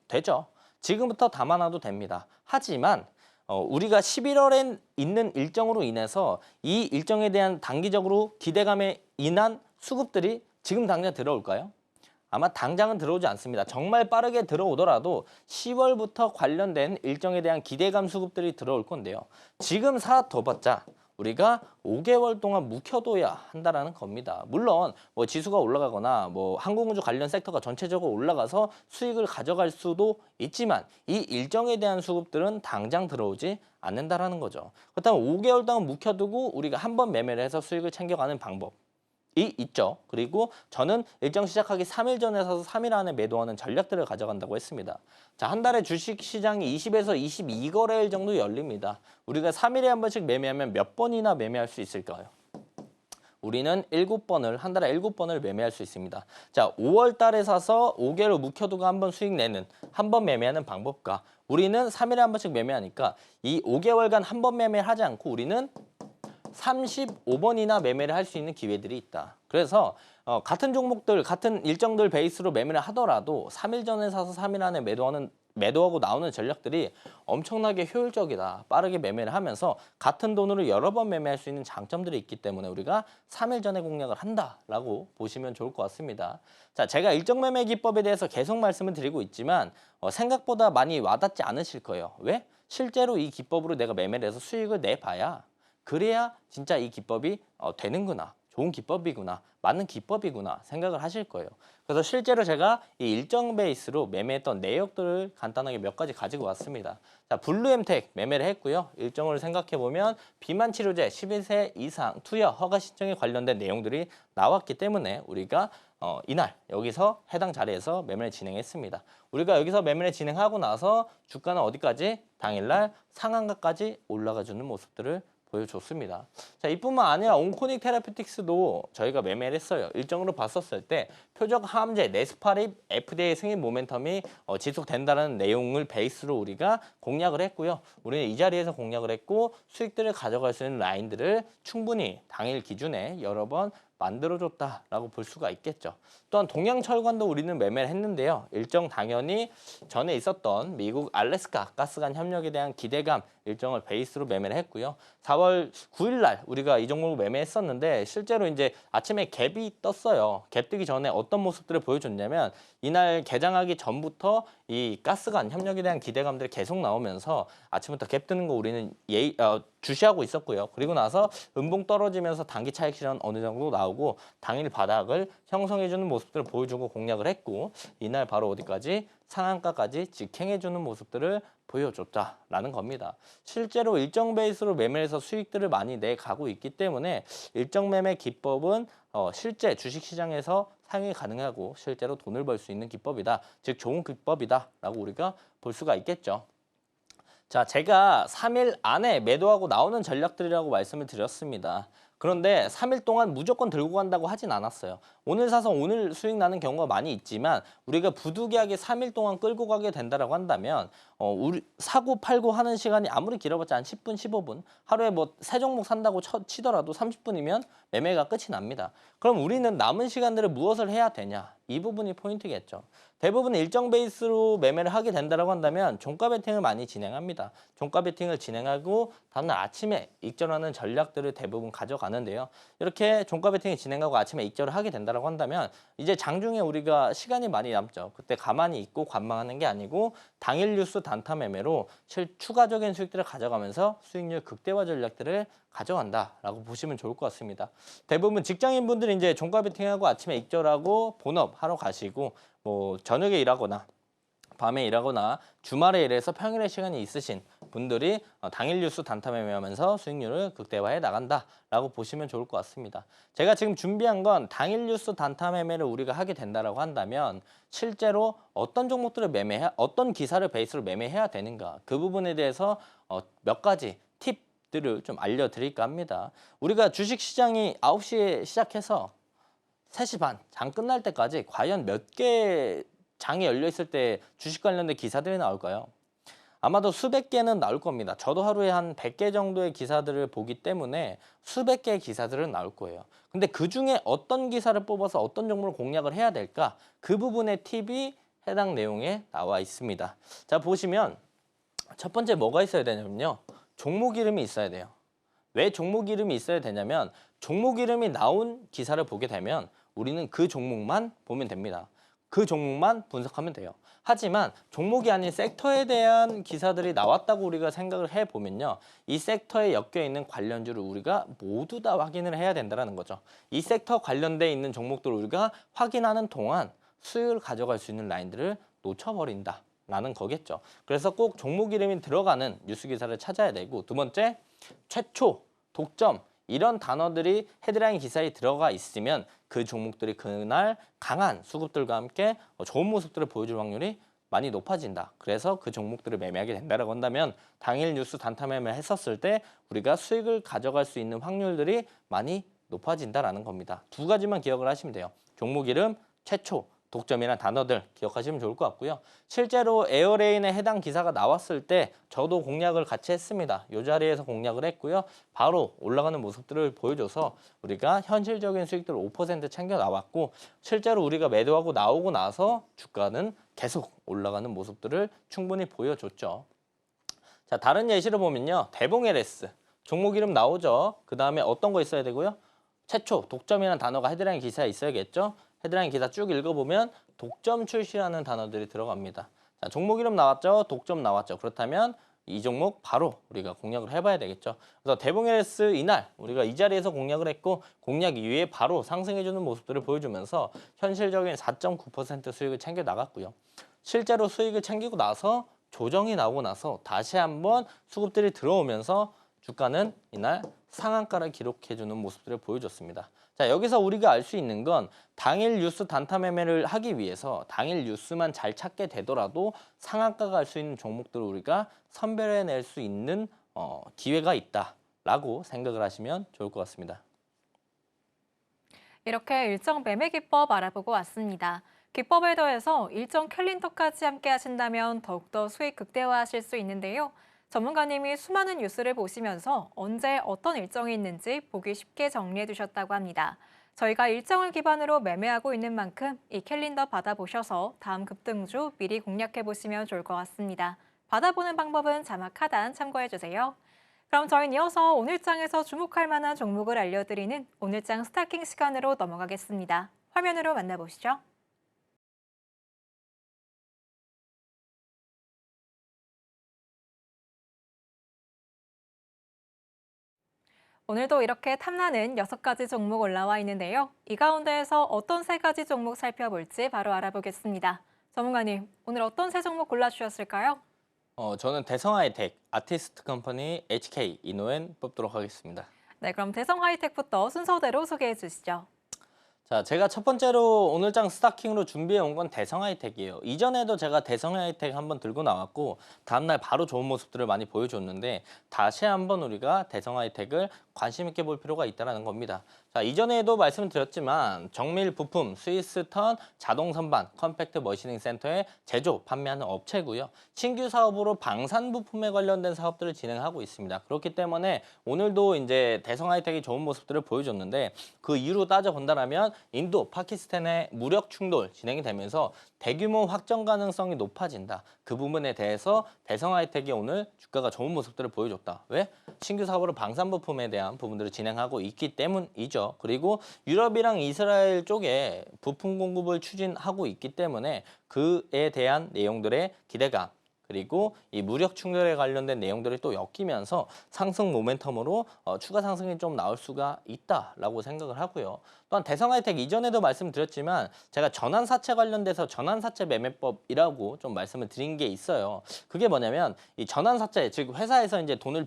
되죠. 지금부터 담아놔도 됩니다. 하지만 우리가 11월엔 있는 일정으로 인해서 이 일정에 대한 단기적으로 기대감에 인한 수급들이 지금 당장 들어올까요? 아마 당장은 들어오지 않습니다. 정말 빠르게 들어오더라도 10월부터 관련된 일정에 대한 기대감 수급들이 들어올 건데요. 지금 사둬봤자 우리가 5개월 동안 묵혀둬야 한다라는 겁니다. 물론 뭐 지수가 올라가거나 뭐 항공우주 관련 섹터가 전체적으로 올라가서 수익을 가져갈 수도 있지만 이 일정에 대한 수급들은 당장 들어오지 않는다라는 거죠. 그렇다면 5개월 동안 묵혀두고 우리가 한번 매매를 해서 수익을 챙겨가는 방법. 이 있죠. 그리고 저는 일정 시작하기 3일 전에 사서 3일 안에 매도하는 전략들을 가져간다고 했습니다. 자, 한 달에 주식시장이 20에서 22거래일 정도 열립니다. 우리가 3일에 한 번씩 매매하면 몇 번이나 매매할 수 있을까요? 우리는 7번을, 한 달에 7번을 매매할 수 있습니다. 자, 5월 달에 사서 5개월 묵혀두고 한 번 수익 내는, 한 번 매매하는 방법과 우리는 3일에 한 번씩 매매하니까 이 5개월간 한 번 매매를 하지 않고 우리는 35번이나 매매를 할 수 있는 기회들이 있다. 그래서 같은 종목들, 같은 일정들 베이스로 매매를 하더라도 3일 전에 사서 3일 안에 매도하고 나오는 전략들이 엄청나게 효율적이다. 빠르게 매매를 하면서 같은 돈으로 여러 번 매매할 수 있는 장점들이 있기 때문에 우리가 3일 전에 공략을 한다라고 보시면 좋을 것 같습니다. 자, 제가 일정 매매 기법에 대해서 계속 말씀을 드리고 있지만 생각보다 많이 와닿지 않으실 거예요. 왜? 실제로 이 기법으로 내가 매매를 해서 수익을 내봐야 그래야 진짜 이 기법이 되는구나, 좋은 기법이구나, 맞는 기법이구나 생각을 하실 거예요. 그래서 실제로 제가 이 일정 베이스로 매매했던 내역들을 간단하게 몇 가지 가지고 왔습니다. 자, 블루엠텍 매매를 했고요. 일정을 생각해보면 비만 치료제 11세 이상 투여 허가 신청에 관련된 내용들이 나왔기 때문에 우리가 이날 여기서 해당 자리에서 매매를 진행했습니다. 우리가 여기서 매매를 진행하고 나서 주가는 어디까지? 당일날 상한가까지 올라가주는 모습들을 보여줬습니다. 자, 이뿐만 아니라 온코닉 테라피틱스도 저희가 매매를 했어요. 일정으로 봤었을 때 표적 항암제 네스파립 FDA 승인 모멘텀이 지속된다는 내용을 베이스로 우리가 공략을 했고요. 우리는 이 자리에서 공략을 했고 수익들을 가져갈 수 있는 라인들을 충분히 당일 기준에 여러 번 만들어줬다라고 볼 수가 있겠죠. 또한 동양철관도 우리는 매매를 했는데요. 일정 당연히 전에 있었던 미국 알래스카 가스관 협력에 대한 기대감 일정을 베이스로 매매를 했고요. 4월 9일 날 우리가 이 종목을 매매했었는데 실제로 이제 아침에 갭이 떴어요. 갭 뜨기 전에 어떤 모습들을 보여줬냐면 이날 개장하기 전부터 이 가스관 협력에 대한 기대감들이 계속 나오면서 아침부터 갭 뜨는 거 우리는 주시하고 있었고요. 그리고 나서 음봉 떨어지면서 단기 차익 실현 어느 정도 나오고 당일 바닥을 형성해주는 모습들을 보여주고 공략을 했고 이날 바로 어디까지 상한가까지 직행해주는 모습들을 보여줬다라는 겁니다. 실제로 일정 베이스로 매매해서 수익들을 많이 내가고 있기 때문에 일정 매매 기법은 실제 주식시장에서 사용이 가능하고 실제로 돈을 벌 수 있는 기법이다. 즉 좋은 기법이다라고 우리가 볼 수가 있겠죠. 자, 제가 3일 안에 매도하고 나오는 전략들이라고 말씀을 드렸습니다. 그런데 3일 동안 무조건 들고 간다고 하진 않았어요. 오늘 사서 오늘 수익 나는 경우가 많이 있지만 우리가 부득이하게 3일 동안 끌고 가게 된다라고 한다면 우리 사고 팔고 하는 시간이 아무리 길어봤자 한 10분, 15분, 하루에 뭐 세 종목 산다고 치더라도 30분이면 매매가 끝이 납니다. 그럼 우리는 남은 시간들을 무엇을 해야 되냐? 이 부분이 포인트겠죠. 대부분 일정 베이스로 매매를 하게 된다고 한다면 종가 베팅을 많이 진행합니다. 종가 베팅을 진행하고 다음날 아침에 익절하는 전략들을 대부분 가져가는데요. 이렇게 종가 베팅을 진행하고 아침에 익절을 하게 된다고 한다면 이제 장중에 우리가 시간이 많이 남죠. 그때 가만히 있고 관망하는 게 아니고 당일 뉴스 단타 매매로 추가적인 수익들을 가져가면서 수익률 극대화 전략들을 가져간다라고 보시면 좋을 것 같습니다. 대부분 직장인분들이 이제 종가 베팅하고 아침에 익절하고 본업 하러 가시고 뭐 저녁에 일하거나 밤에 일하거나 주말에 일해서 평일에 시간이 있으신 분들이 당일 뉴스 단타 매매하면서 수익률을 극대화해 나간다라고 보시면 좋을 것 같습니다. 제가 지금 준비한 건 당일 뉴스 단타 매매를 우리가 하게 된다라고 한다면 실제로 어떤 종목들을 어떤 기사를 베이스로 매매해야 되는가 그 부분에 대해서 몇 가지 팁들을 좀 알려드릴까 합니다. 우리가 주식시장이 9시에 시작해서 3시 반 장 끝날 때까지 과연 몇 개 장이 열려 있을 때 주식 관련된 기사들이 나올까요? 아마도 수백 개는 나올 겁니다. 저도 하루에 한 100개 정도의 기사들을 보기 때문에 수백 개의 기사들은 나올 거예요. 근데 그중에 어떤 기사를 뽑아서 어떤 종목을 공략을 해야 될까? 그 부분의 팁이 해당 내용에 나와 있습니다. 자, 보시면 첫 번째 뭐가 있어야 되냐면요. 종목 이름이 있어야 돼요. 왜 종목 이름이 있어야 되냐면 종목 이름이 나온 기사를 보게 되면 우리는 그 종목만 보면 됩니다. 그 종목만 분석하면 돼요. 하지만 종목이 아닌 섹터에 대한 기사들이 나왔다고 우리가 생각을 해보면요. 이 섹터에 엮여 있는 관련주를 우리가 모두 다 확인을 해야 된다는 거죠. 이 섹터 관련돼 있는 종목들을 우리가 확인하는 동안 수익을 가져갈 수 있는 라인들을 놓쳐버린다. 라는 거겠죠. 그래서 꼭 종목 이름이 들어가는 뉴스 기사를 찾아야 되고 두 번째, 최초, 독점 이런 단어들이 헤드라인 기사에 들어가 있으면 그 종목들이 그날 강한 수급들과 함께 좋은 모습들을 보여줄 확률이 많이 높아진다. 그래서 그 종목들을 매매하게 된다고 한다면 당일 뉴스 단타 매매를 했었을 때 우리가 수익을 가져갈 수 있는 확률들이 많이 높아진다라는 겁니다. 두 가지만 기억을 하시면 돼요. 종목 이름, 최초, 독점이라는 단어들 기억하시면 좋을 것 같고요. 실제로 에어레인에 해당 기사가 나왔을 때 저도 공략을 같이 했습니다. 이 자리에서 공략을 했고요. 바로 올라가는 모습들을 보여줘서 우리가 현실적인 수익들을 5% 챙겨 나왔고 실제로 우리가 매도하고 나오고 나서 주가는 계속 올라가는 모습들을 충분히 보여줬죠. 자, 다른 예시를 보면요. 대봉 LS 종목 이름 나오죠. 그 다음에 어떤 거 있어야 되고요. 최초, 독점이라는 단어가 헤드라인 기사에 있어야겠죠. 헤드라인 기사 쭉 읽어보면 독점 출시라는 단어들이 들어갑니다. 자, 종목 이름 나왔죠? 독점 나왔죠? 그렇다면 이 종목 바로 우리가 공략을 해봐야 되겠죠. 그래서 대봉 LS 이날 우리가 이 자리에서 공략을 했고 공략 이후에 바로 상승해주는 모습들을 보여주면서 현실적인 4.9% 수익을 챙겨 나갔고요. 실제로 수익을 챙기고 나서 조정이 나오고 나서 다시 한번 수급들이 들어오면서 주가는 이날 상한가를 기록해주는 모습들을 보여줬습니다. 자, 여기서 우리가 알 수 있는 건 당일 뉴스 단타 매매를 하기 위해서 당일 뉴스만 잘 찾게 되더라도 상한가가 갈 수 있는 종목들을 우리가 선별해낼 수 있는 기회가 있다라고 생각을 하시면 좋을 것 같습니다. 이렇게 일정 매매 기법 알아보고 왔습니다. 기법에 더해서 일정 캘린더까지 함께 하신다면 더욱더 수익 극대화하실 수 있는데요. 전문가님이 수많은 뉴스를 보시면서 언제 어떤 일정이 있는지 보기 쉽게 정리해 두셨다고 합니다. 저희가 일정을 기반으로 매매하고 있는 만큼 이 캘린더 받아보셔서 다음 급등주 미리 공략해 보시면 좋을 것 같습니다. 받아보는 방법은 자막 하단 참고해 주세요. 그럼 저희는 이어서 오늘장에서 주목할 만한 종목을 알려드리는 오늘장 스타킹 시간으로 넘어가겠습니다. 화면으로 만나보시죠. 오늘도 이렇게 탐나는 6가지 종목 올라와 있는데요. 이 가운데에서 어떤 3가지 종목 살펴볼지 바로 알아보겠습니다. 전문가님, 오늘 어떤 세 종목 골라주셨을까요? 저는 대성하이텍, 아티스트 컴퍼니, HK, 이노엔 뽑도록 하겠습니다. 네, 그럼 대성 하이텍부터 순서대로 소개해 주시죠. 자, 제가 첫 번째로 오늘장 스타킹으로 준비해 온 건 대성하이텍이에요. 이전에도 제가 대성하이텍 한번 들고 나왔고 다음날 바로 좋은 모습들을 많이 보여줬는데 다시 한번 우리가 대성하이텍을 관심 있게 볼 필요가 있다는 겁니다. 자, 이전에도 말씀을 드렸지만 정밀 부품, 스위스턴, 자동 선반, 컴팩트 머시닝 센터의 제조, 판매하는 업체고요. 신규 사업으로 방산 부품에 관련된 사업들을 진행하고 있습니다. 그렇기 때문에 오늘도 이제 대성하이텍이 좋은 모습들을 보여줬는데 그 이유로 따져본다면 인도, 파키스탄의 무력 충돌 진행이 되면서 대규모 확정 가능성이 높아진다. 그 부분에 대해서 대성하이텍이 오늘 주가가 좋은 모습들을 보여줬다. 왜? 신규 사업으로 방산 부품에 대한 부분들을 진행하고 있기 때문이죠. 그리고 유럽이랑 이스라엘 쪽에 부품 공급을 추진하고 있기 때문에 그에 대한 내용들의 기대감 그리고 이 무력 충돌에 관련된 내용들이 또 엮이면서 상승 모멘텀으로 추가 상승이 좀 나올 수가 있다라고 생각을 하고요. 또한 대성하이텍 이전에도 말씀드렸지만 제가 전환사채 관련돼서 전환사채 매매법이라고 좀 말씀을 드린 게 있어요. 그게 뭐냐면 이 전환사채 즉 회사에서 이제 돈을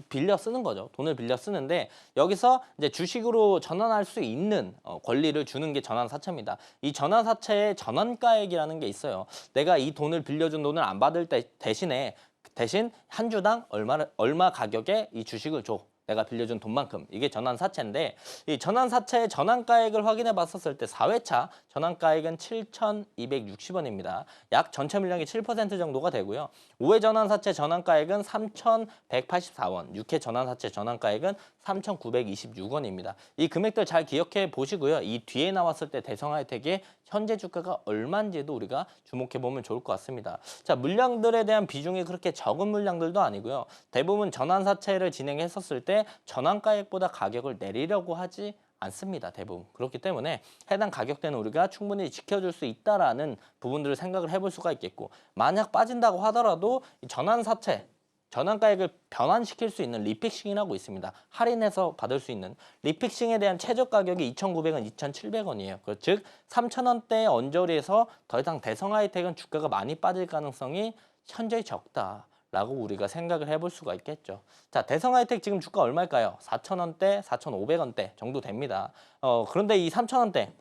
빌려 쓰는 거죠. 돈을 빌려 쓰는데 여기서 이제 주식으로 전환할 수 있는 권리를 주는 게 전환사채입니다. 이 전환사채의 전환가액이라는 게 있어요. 내가 이 돈을 빌려준 돈을 안 받을 때 대신 한 주당 얼마 가격에 이 주식을 줘. 내가 빌려준 돈만큼. 이게 전환사채인데 이 전환사채의 전환가액을 확인해 봤었을 때 4회차 전환가액은 7,260원입니다. 약 전체 물량의 7% 정도가 되고요. 5회 전환사채 전환가액은 3,184원, 6회 전환사채 전환가액은 3,926원입니다. 이 금액들 잘 기억해 보시고요. 이 뒤에 나왔을 때 대성하이텍의 현재 주가가 얼마인지도 우리가 주목해 보면 좋을 것 같습니다. 자, 물량들에 대한 비중이 그렇게 적은 물량들도 아니고요. 대부분 전환사채를 진행했었을 때 전환가액보다 가격을 내리려고 하지 않습니다. 대부분. 그렇기 때문에 해당 가격대는 우리가 충분히 지켜줄 수 있다라는 부분들을 생각을 해볼 수가 있겠고 만약 빠진다고 하더라도 이 전환사채 전환가액을 변환시킬 수 있는 리픽싱이라고 있습니다. 할인해서 받을 수 있는 리픽싱에 대한 최저 가격이 2,900원, 2,700원이에요. 즉 3,000원대 언저리에서 더 이상 대성하이텍은 주가가 많이 빠질 가능성이 현저히 적다. 라고 우리가 생각을 해볼 수가 있겠죠. 자, 대성하이텍 지금 주가 얼마일까요? 4,000원대, 4,500원대 정도 됩니다. 그런데 이 3,000원대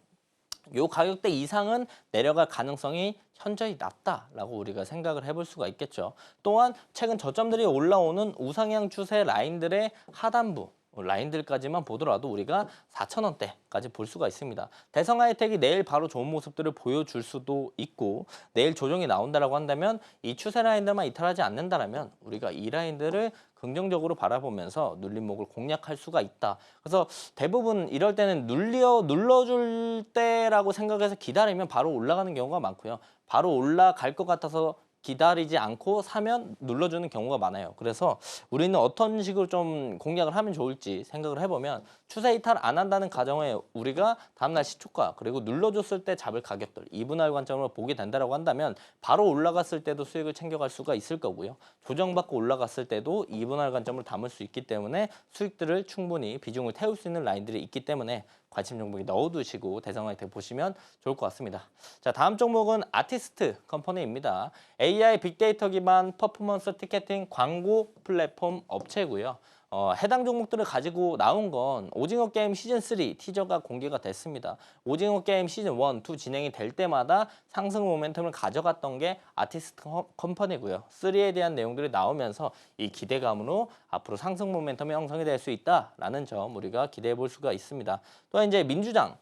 요 가격대 이상은 내려갈 가능성이 현저히 낮다라고 우리가 생각을 해볼 수가 있겠죠. 또한 최근 저점들이 올라오는 우상향 추세 라인들의 하단부 라인들까지만 보더라도 우리가 4,000원대까지 볼 수가 있습니다. 대성하이텍이 내일 바로 좋은 모습들을 보여줄 수도 있고 내일 조정이 나온다라고 한다면 이 추세 라인들만 이탈하지 않는다라면 우리가 이 라인들을 긍정적으로 바라보면서 눌림목을 공략할 수가 있다. 그래서 대부분 이럴 때는 눌러줄 때라고 생각해서 기다리면 바로 올라가는 경우가 많고요. 바로 올라갈 것 같아서 기다리지 않고 사면 눌러주는 경우가 많아요. 그래서 우리는 어떤 식으로 좀 공략을 하면 좋을지 생각을 해보면 추세 이탈 안 한다는 가정에 우리가 다음날 시초가 그리고 눌러줬을 때 잡을 가격들 이분할 관점으로 보게 된다고 한다면 바로 올라갔을 때도 수익을 챙겨갈 수가 있을 거고요. 조정받고 올라갔을 때도 이분할 관점을 담을 수 있기 때문에 수익들을 충분히 비중을 태울 수 있는 라인들이 있기 때문에 관심 종목에 넣어두시고 대성하이텍 보시면 좋을 것 같습니다. 자, 다음 종목은 아티스트 컴퍼니입니다. AI 빅데이터 기반 퍼포먼스 티켓팅 광고 플랫폼 업체고요. 해당 종목들을 가지고 나온 건 오징어 게임 시즌3 티저가 공개가 됐습니다. 오징어 게임 시즌1, 2 진행이 될 때마다 상승 모멘텀을 가져갔던 게 아티스트 컴퍼니고요. 3에 대한 내용들이 나오면서 이 기대감으로 앞으로 상승 모멘텀이 형성이 될 수 있다라는 점 우리가 기대해 볼 수가 있습니다. 또 이제 민주당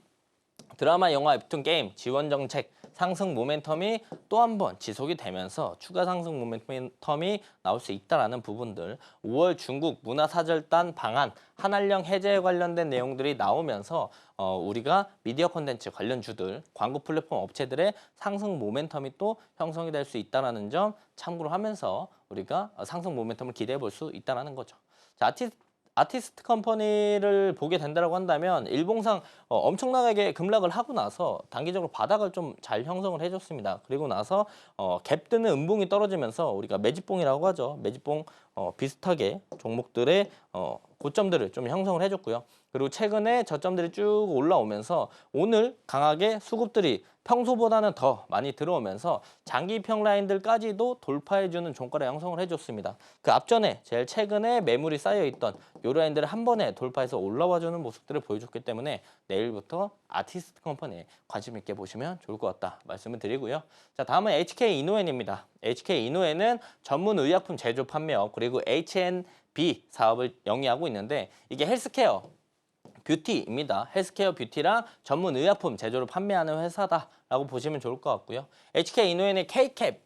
드라마, 영화, 웹툰, 게임, 지원 정책 상승 모멘텀이 또 한 번 지속이 되면서 추가 상승 모멘텀이 나올 수 있다라는 부분들, 5월 중국 문화사절단 방한, 한한령 해제에 관련된 내용들이 나오면서 우리가 미디어 콘텐츠 관련주들, 광고 플랫폼 업체들의 상승 모멘텀이 또 형성이 될 수 있다는 점 참고를 하면서 우리가 상승 모멘텀을 기대해 볼 수 있다는 거죠. 자, 아티스트 컴퍼니를 보게 된다고 한다면 일봉상 엄청나게 급락을 하고 나서 단기적으로 바닥을 좀 잘 형성을 해줬습니다. 그리고 나서 갭 뜨는 음봉이 떨어지면서 우리가 매집봉이라고 하죠. 매집봉 비슷하게 종목들의 고점들을 좀 형성을 해줬고요. 그리고 최근에 저점들이 쭉 올라오면서 오늘 강하게 수급들이 평소보다는 더 많이 들어오면서 장기평 라인들까지도 돌파해주는 종가를 형성을 해줬습니다. 그 앞전에 제일 최근에 매물이 쌓여있던 요 라인들을 한 번에 돌파해서 올라와주는 모습들을 보여줬기 때문에 내일부터 아티스트 컴퍼니에 관심 있게 보시면 좋을 것 같다 말씀을 드리고요. 자, 다음은 HK 이노엔입니다. HK 이노엔은 전문 의약품 제조 판매업 그리고 H&B 사업을 영위하고 있는데 이게 헬스케어 뷰티입니다. 헬스케어 뷰티랑 전문 의약품 제조를 판매하는 회사다라고 보시면 좋을 것 같고요. HK 이노엔의 K캡,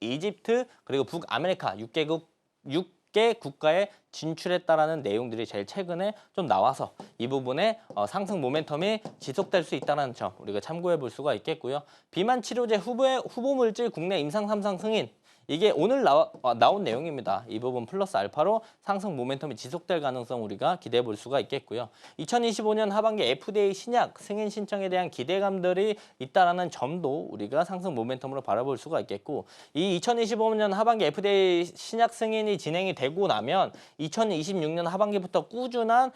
이집트 그리고 북아메리카 6개 국가에 진출했다라는 내용들이 제일 최근에 좀 나와서 이 부분에 상승 모멘텀이 지속될 수 있다는 점 우리가 참고해 볼 수가 있겠고요. 비만 치료제 후보 물질 국내 임상 3상 승인 이게 오늘 나온 내용입니다. 이 부분 플러스 알파로 상승 모멘텀이 지속될 가능성 우리가 기대해 볼 수가 있겠고요. 2025년 하반기 FDA 신약 승인 신청에 대한 기대감들이 있다라는 점도 우리가 상승 모멘텀으로 바라볼 수가 있겠고 이 2025년 하반기 FDA 신약 승인이 진행이 되고 나면 2026년 하반기부터 꾸준한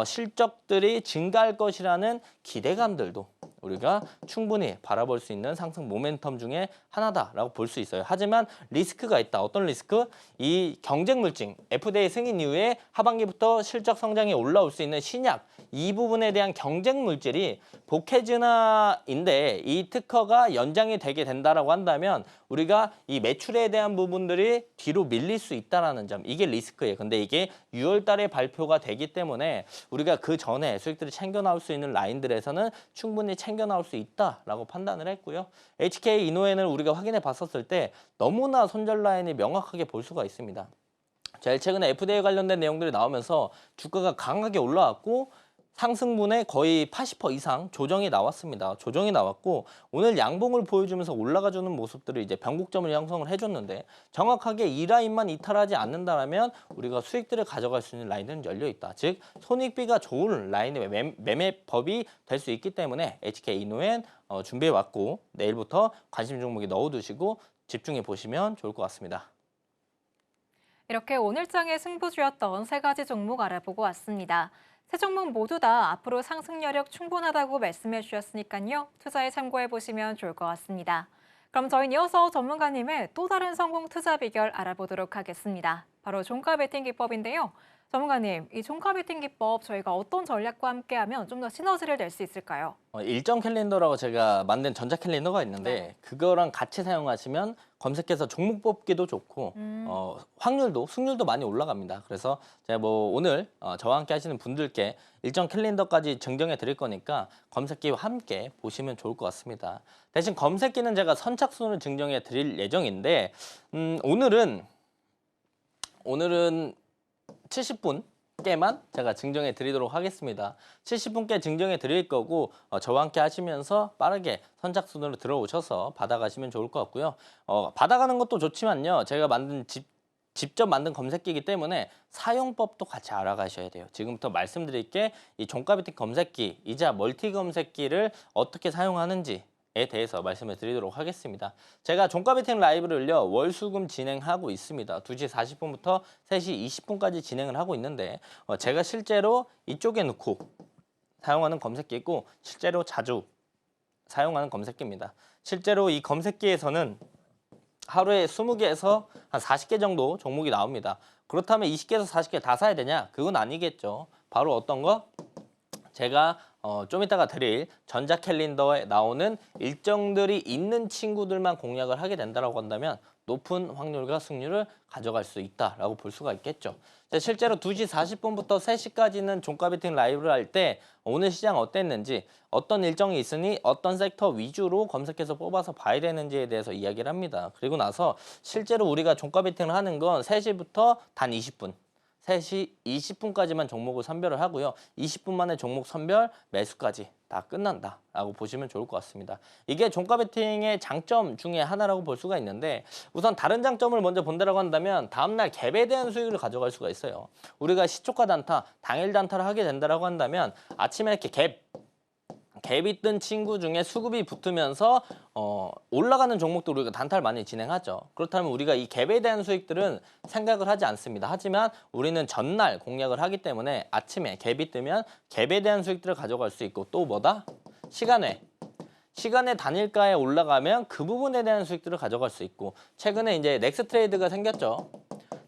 실적들이 증가할 것이라는 기대감들도 우리가 충분히 바라볼 수 있는 상승 모멘텀 중에 하나다라고 볼 수 있어요. 하지만 리스크가 있다. 어떤 리스크? 이 경쟁 물질, FDA 승인 이후에 하반기부터 실적 성장이 올라올 수 있는 신약, 이 부분에 대한 경쟁 물질이 보케즈나인데 이 특허가 연장이 되게 된다라고 한다면 우리가 이 매출에 대한 부분들이 뒤로 밀릴 수 있다라는 점, 이게 리스크예요. 근데 이게 6월 달에 발표가 되기 때문에 우리가 그 전에 수익들이 챙겨 나올 수 있는 라인들에서는 충분히 챙겨 나올 수 있다라고 판단을 했고요. HK 이노엔을 우리가 확인해 봤었을 때 너무나 손절 라인이 명확하게 볼 수가 있습니다. 제일 최근에 FDA 관련된 내용들이 나오면서 주가가 강하게 올라왔고 상승분의 거의 80% 이상 조정이 나왔습니다. 조정이 나왔고 오늘 양봉을 보여주면서 올라가주는 모습들을 이제 변곡점을 형성을 해줬는데 정확하게 이 라인만 이탈하지 않는다면 우리가 수익들을 가져갈 수 있는 라인은 열려 있다. 즉 손익비가 좋은 라인의 매매법이 될 수 있기 때문에 HK 이노엔 준비해 왔고 내일부터 관심 종목에 넣어두시고 집중해 보시면 좋을 것 같습니다. 이렇게 오늘장의 승부주였던 세 가지 종목 알아보고 왔습니다. 세 종목 모두 다 앞으로 상승 여력 충분하다고 말씀해 주셨으니까요. 투자에 참고해 보시면 좋을 것 같습니다. 그럼 저희는 이어서 전문가님의 또 다른 성공 투자 비결 알아보도록 하겠습니다. 바로 종가 베팅 기법인데요. 전문가님, 이 종가 베팅 기법 저희가 어떤 전략과 함께하면 좀 더 시너지를 낼 수 있을까요? 일정 캘린더라고 제가 만든 전자 캘린더가 있는데 네. 그거랑 같이 사용하시면 검색해서 종목 뽑기도 좋고 승률도 많이 올라갑니다. 그래서 제가 뭐 오늘 저와 함께 하시는 분들께 일정 캘린더까지 증정해 드릴 거니까 검색기와 함께 보시면 좋을 것 같습니다. 대신 검색기는 제가 선착순을 증정해 드릴 예정인데 오늘은 70분께만 제가 증정해 드리도록 하겠습니다. 70분께 증정해 드릴 거고 저와 함께 하시면서 빠르게 선착순으로 들어오셔서 받아가시면 좋을 것 같고요. 받아가는 것도 좋지만요. 제가 직접 만든 검색기이기 때문에 사용법도 같이 알아가셔야 돼요. 지금부터 말씀드릴게 이 종가 베팅 검색기이자 멀티 검색기를 어떻게 사용하는지 에 대해서 말씀을 드리도록 하겠습니다. 제가 종가 베팅 라이브를요 월수금 진행하고 있습니다. 2시 40분부터 3시 20분까지 진행을 하고 있는데 제가 실제로 이쪽에 넣고 사용하는 검색기고 실제로 자주 사용하는 검색기입니다. 실제로 이 검색기에서는 하루에 20개에서 한 40개 정도 종목이 나옵니다. 그렇다면 20개에서 40개 다 사야 되냐? 그건 아니겠죠. 바로 어떤 거? 제가 좀 이따가 드릴 전자 캘린더에 나오는 일정들이 있는 친구들만 공략을 하게 된다고 한다면 높은 확률과 승률을 가져갈 수 있다라고 볼 수가 있겠죠. 자, 실제로 2시 40분부터 3시까지는 종가 베팅 라이브를 할 때 오늘 시장 어땠는지, 어떤 일정이 있으니 어떤 섹터 위주로 검색해서 뽑아서 봐야 되는지에 대해서 이야기를 합니다. 그리고 나서 실제로 우리가 종가 베팅을 하는 건 3시부터 단 20분, 3시 20분까지만 종목을 선별을 하고요. 20분 만에 종목 선별, 매수까지 다 끝난다라고 보시면 좋을 것 같습니다. 이게 종가 베팅의 장점 중에 하나라고 볼 수가 있는데, 우선 다른 장점을 먼저 본다라고 한다면 다음날 갭에 대한 수익을 가져갈 수가 있어요. 우리가 시초가 단타, 당일 단타를 하게 된다라고 한다면 아침에 이렇게 갭이 뜬 친구 중에 수급이 붙으면서 올라가는 종목도 우리가 단타를 많이 진행하죠. 그렇다면 우리가 이 갭에 대한 수익들은 생각을 하지 않습니다. 하지만 우리는 전날 공략을 하기 때문에 아침에 갭이 뜨면 갭에 대한 수익들을 가져갈 수 있고, 또 뭐다? 시간외 단일가에 올라가면 그 부분에 대한 수익들을 가져갈 수 있고, 최근에 이제 넥스트레이드가 생겼죠.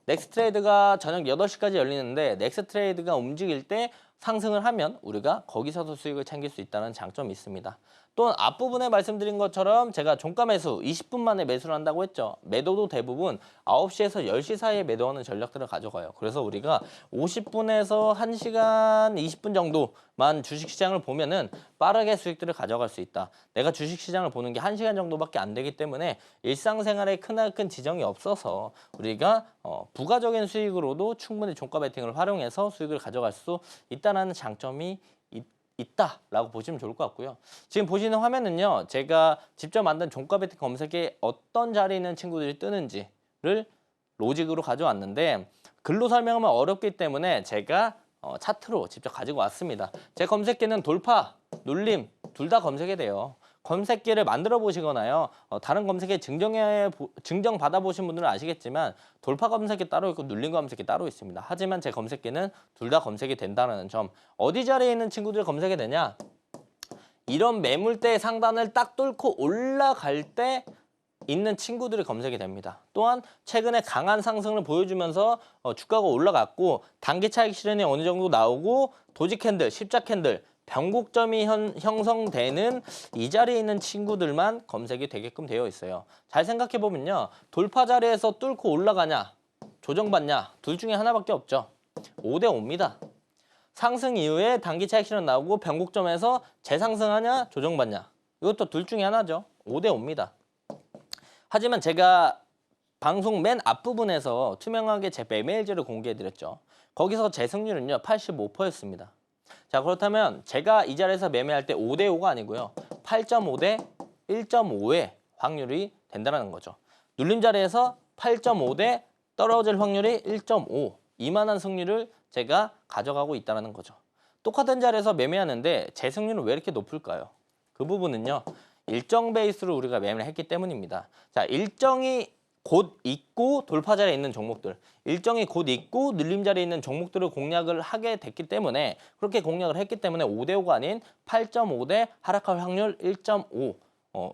넥스트레이드가 저녁 8시까지 열리는데 넥스트레이드가 움직일 때 상승을 하면 우리가 거기서도 수익을 챙길 수 있다는 장점이 있습니다. 또한 앞부분에 말씀드린 것처럼 제가 종가 매수 20분 만에 매수를 한다고 했죠. 매도도 대부분 9시에서 10시 사이에 매도하는 전략들을 가져가요. 그래서 우리가 50분에서 1시간 20분 정도만 주식시장을 보면은 빠르게 수익들을 가져갈 수 있다. 내가 주식시장을 보는 게 1시간 정도밖에 안 되기 때문에 일상생활에 크나큰 지정이 없어서 우리가 부가적인 수익으로도 충분히 종가 베팅을 활용해서 수익을 가져갈 수 있다는 장점이 있다라고 보시면 좋을 것 같고요. 지금 보시는 화면은요, 제가 직접 만든 종가 베팅 검색에 어떤 자리에 있는 친구들이 뜨는지를 로직으로 가져왔는데, 글로 설명하면 어렵기 때문에 제가 차트로 직접 가지고 왔습니다. 제 검색기는 돌파, 눌림 둘 다 검색이 돼요. 검색기를 만들어 보시거나요, 다른 검색에 증정 받아 보신 분들은 아시겠지만 돌파 검색기 따로 있고 눌림 검색기 따로 있습니다. 하지만 제 검색기는 둘 다 검색이 된다는 점. 어디 자리에 있는 친구들 검색이 되냐? 이런 매물대 상단을 딱 뚫고 올라갈 때 있는 친구들이 검색이 됩니다. 또한 최근에 강한 상승을 보여주면서 주가가 올라갔고 단기 차익 실현이 어느 정도 나오고 도지 캔들, 십자 캔들, 변곡점이 형성되는 이 자리에 있는 친구들만 검색이 되게끔 되어 있어요. 잘 생각해보면요, 돌파 자리에서 뚫고 올라가냐, 조정받냐, 둘 중에 하나밖에 없죠. 5대 5입니다. 상승 이후에 단기 차익 실현 나오고 변곡점에서 재상승하냐, 조정받냐, 이것도 둘 중에 하나죠. 5대 5입니다. 하지만 제가 방송 맨 앞부분에서 투명하게 제 매매일지를 공개해드렸죠. 거기서 제 승률은요 85%였습니다. 자, 그렇다면 제가 이 자리에서 매매할 때 5대 5가 아니고요 8.5대 1.5의 확률이 된다는 거죠. 눌림 자리에서 8.5대 떨어질 확률이 1.5, 이만한 승률을 제가 가져가고 있다는 거죠. 똑같은 자리에서 매매하는데 제 승률은 왜 이렇게 높을까요? 그 부분은요, 일정 베이스로 우리가 매매를 했기 때문입니다. 자, 일정이 곧 있고 돌파 자리에 있는 종목들, 일정이 곧 있고 눌림 자리에 있는 종목들을 공략을 하게 됐기 때문에, 그렇게 공략을 했기 때문에 5대 5가 아닌 8.5대 하락할 확률 1.5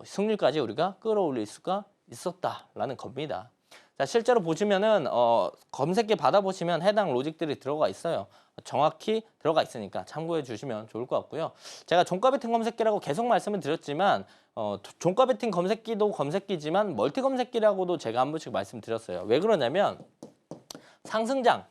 승률까지 우리가 끌어올릴 수가 있었다라는 겁니다. 자, 실제로 보시면은 검색기 받아보시면 해당 로직들이 들어가 있어요. 정확히 들어가 있으니까 참고해 주시면 좋을 것 같고요. 제가 종가 베팅 검색기라고 계속 말씀을 드렸지만 종가 베팅 검색기도 검색기지만 멀티 검색기라고도 제가 한 번씩 말씀드렸어요. 왜 그러냐면 상승장,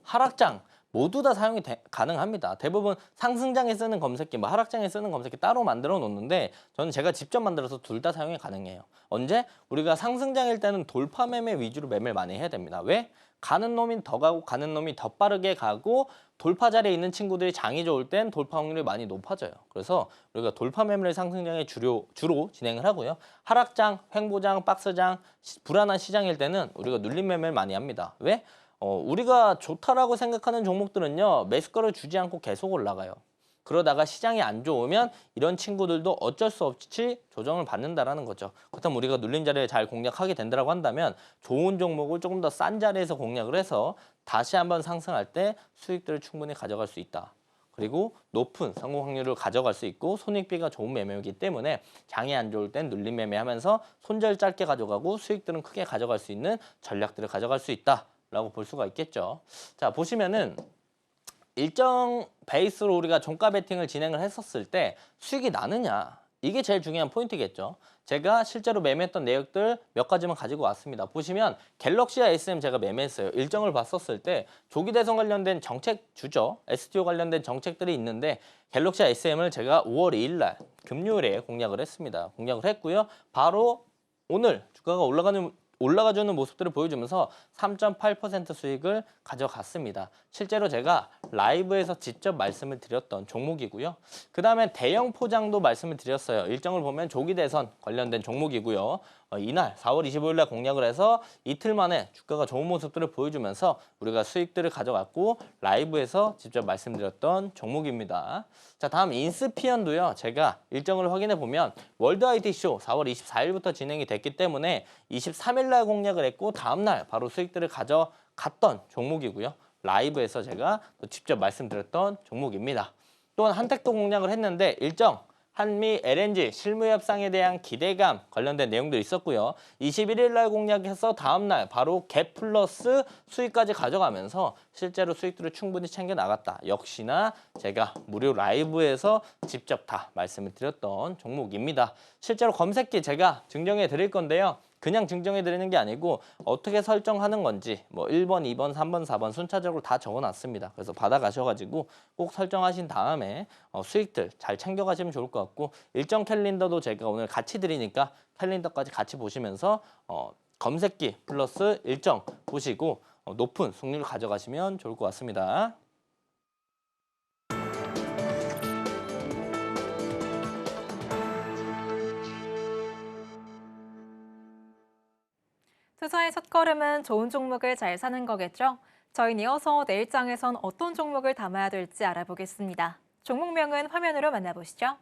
하락장 모두 다 사용이 가능합니다. 대부분 상승장에 쓰는 검색기, 하락장에 쓰는 검색기 따로 만들어 놓는데 저는 제가 직접 만들어서 둘 다 사용이 가능해요. 언제? 우리가 상승장일 때는 돌파 매매 위주로 매매를 많이 해야 됩니다. 왜? 가는 놈이 더 가고 가는 놈이 더 빠르게 가고 돌파 자리에 있는 친구들이 장이 좋을 땐 돌파 확률이 많이 높아져요. 그래서 우리가 돌파 매매를 상승장에 주로 진행을 하고요. 하락장, 횡보장, 박스장, 불안한 시장일 때는 우리가 눌림 매매를 많이 합니다. 왜? 우리가 좋다라고 생각하는 종목들은요, 매수가를 주지 않고 계속 올라가요. 그러다가 시장이 안 좋으면 이런 친구들도 어쩔 수 없이 조정을 받는다라는 거죠. 그렇다면 우리가 눌린 자리에 잘 공략하게 된다고 한다면 좋은 종목을 조금 더 싼 자리에서 공략을 해서 다시 한번 상승할 때 수익들을 충분히 가져갈 수 있다. 그리고 높은 성공 확률을 가져갈 수 있고 손익비가 좋은 매매이기 때문에 장이 안 좋을 땐 눌림 매매하면서 손절 짧게 가져가고 수익들은 크게 가져갈 수 있는 전략들을 가져갈 수 있다. 라고 볼 수가 있겠죠. 자, 보시면은 일정 베이스로 우리가 종가 베팅을 진행을 했었을 때 수익이 나느냐, 이게 제일 중요한 포인트겠죠. 제가 실제로 매매했던 내역들 몇 가지만 가지고 왔습니다. 보시면 갤럭시와 SM 제가 매매했어요. 일정을 봤었을 때 조기 대선 관련된 정책주죠. STO 관련된 정책들이 있는데 갤럭시와 SM을 제가 5월 2일 날 금요일에 공략을 했습니다. 공략을 했고요. 바로 오늘 주가가 올라가주는 모습들을 보여주면서 3.8% 수익을 가져갔습니다. 실제로 제가 라이브에서 직접 말씀을 드렸던 종목이고요. 그 다음에 대형 포장도 말씀을 드렸어요. 일정을 보면 조기 대선 관련된 종목이고요. 이날 4월 25일 날 공략을 해서 이틀 만에 주가가 좋은 모습들을 보여주면서 우리가 수익들을 가져갔고 라이브에서 직접 말씀드렸던 종목입니다. 자, 다음 인스피언도요. 제가 일정을 확인해 보면 월드 IT쇼 4월 24일부터 진행이 됐기 때문에 23일 날 공략을 했고 다음 날 바로 수익들을 가져갔던 종목이고요. 라이브에서 제가 또 직접 말씀드렸던 종목입니다. 또한 한택도 공략을 했는데 일정 한미 LNG 실무 협상에 대한 기대감 관련된 내용도 있었고요. 21일 날 공략해서 다음 날 바로 갭 플러스 수익까지 가져가면서 실제로 수익들을 충분히 챙겨 나갔다. 역시나 제가 무료 라이브에서 직접 다 말씀을 드렸던 종목입니다. 실제로 검색기 제가 증정해 드릴 건데요. 그냥 증정해 드리는 게 아니고 어떻게 설정하는 건지 뭐 1번, 2번, 3번, 4번 순차적으로 다 적어놨습니다. 그래서 받아가셔가지고 꼭 설정하신 다음에 수익들 잘 챙겨가시면 좋을 것 같고 일정 캘린더도 제가 오늘 같이 드리니까 캘린더까지 같이 보시면서 검색기 플러스 일정 보시고 높은 승률 가져가시면 좋을 것 같습니다. 투자의 첫걸음은 좋은 종목을 잘 사는 거겠죠? 저희는 이어서 내일장에선 어떤 종목을 담아야 될지 알아보겠습니다. 종목명은 화면으로 만나보시죠.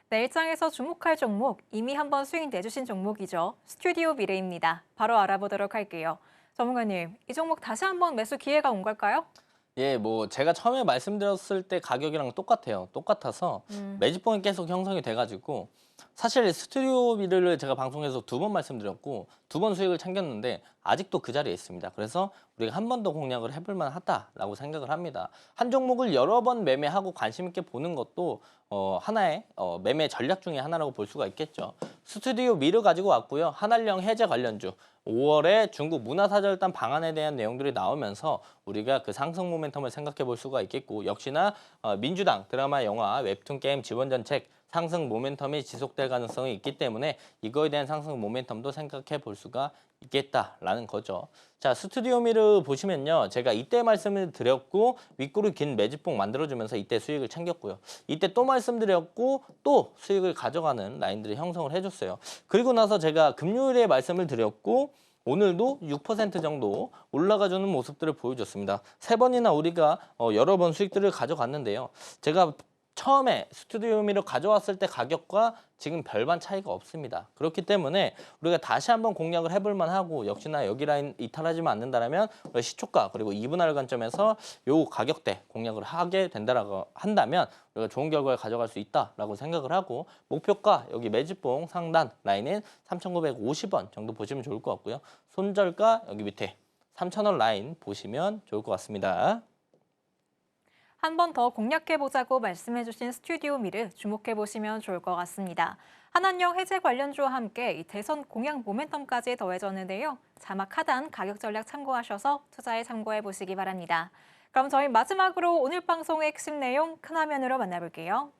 내일장에서 주목할 종목, 이미 한번 수익 내주신 종목이죠. 스튜디오 미래입니다. 바로 알아보도록 할게요. 전문가님, 이 종목 다시 한번 매수 기회가 온 걸까요? 예, 뭐 제가 처음에 말씀드렸을 때 가격이랑 똑같아요. 똑같아서 매집봉이 계속 형성이 돼가지고 사실 스튜디오 미르를 제가 방송에서 2번 말씀드렸고 2번 수익을 챙겼는데 아직도 그 자리에 있습니다. 그래서 우리가 한 번 더 공략을 해볼 만하다라고 생각을 합니다. 한 종목을 여러 번 매매하고 관심 있게 보는 것도 하나의 매매 전략 중에 하나라고 볼 수가 있겠죠. 스튜디오 미르 가지고 왔고요. 한알령 해제 관련주 5월에 중국 문화사절단 방안에 대한 내용들이 나오면서 우리가 그 상승 모멘텀을 생각해 볼 수가 있겠고 역시나 민주당 드라마, 영화, 웹툰, 게임, 지원정책 상승 모멘텀이 지속될 가능성이 있기 때문에 이거에 대한 상승 모멘텀도 생각해 볼 수가 있겠다라는 거죠. 자, 스튜디오 미르 보시면요. 제가 이때 말씀을 드렸고 윗꼬리 긴 매집봉 만들어주면서 이때 수익을 챙겼고요. 이때 또 말씀드렸고 또 수익을 가져가는 라인들이 형성을 해줬어요. 그리고 나서 제가 금요일에 말씀을 드렸고 오늘도 6% 정도 올라가주는 모습들을 보여줬습니다. 3번이나 우리가 여러 번 수익들을 가져갔는데요. 제가 처음에 스튜디오 미러 가져왔을 때 가격과 지금 별반 차이가 없습니다. 그렇기 때문에 우리가 다시 한번 공략을 해볼 만하고 역시나 여기 라인 이탈하지만 않는다면 시초가 그리고 2분할 관점에서 요 가격대 공략을 하게 된다라고 한다면 우리가 좋은 결과를 가져갈 수 있다라고 생각을 하고 목표가 여기 매집봉 상단 라인인 3,950원 정도 보시면 좋을 것 같고요. 손절가 여기 밑에 3,000원 라인 보시면 좋을 것 같습니다. 한 번 더 공략해보자고 말씀해주신 스튜디오 미르 주목해보시면 좋을 것 같습니다. 한한령 해제 관련주와 함께 이 대선 공약 모멘텀까지 더해졌는데요. 자막 하단 가격 전략 참고하셔서 투자에 참고해보시기 바랍니다. 그럼 저희 마지막으로 오늘 방송의 핵심 내용 큰 화면으로 만나볼게요.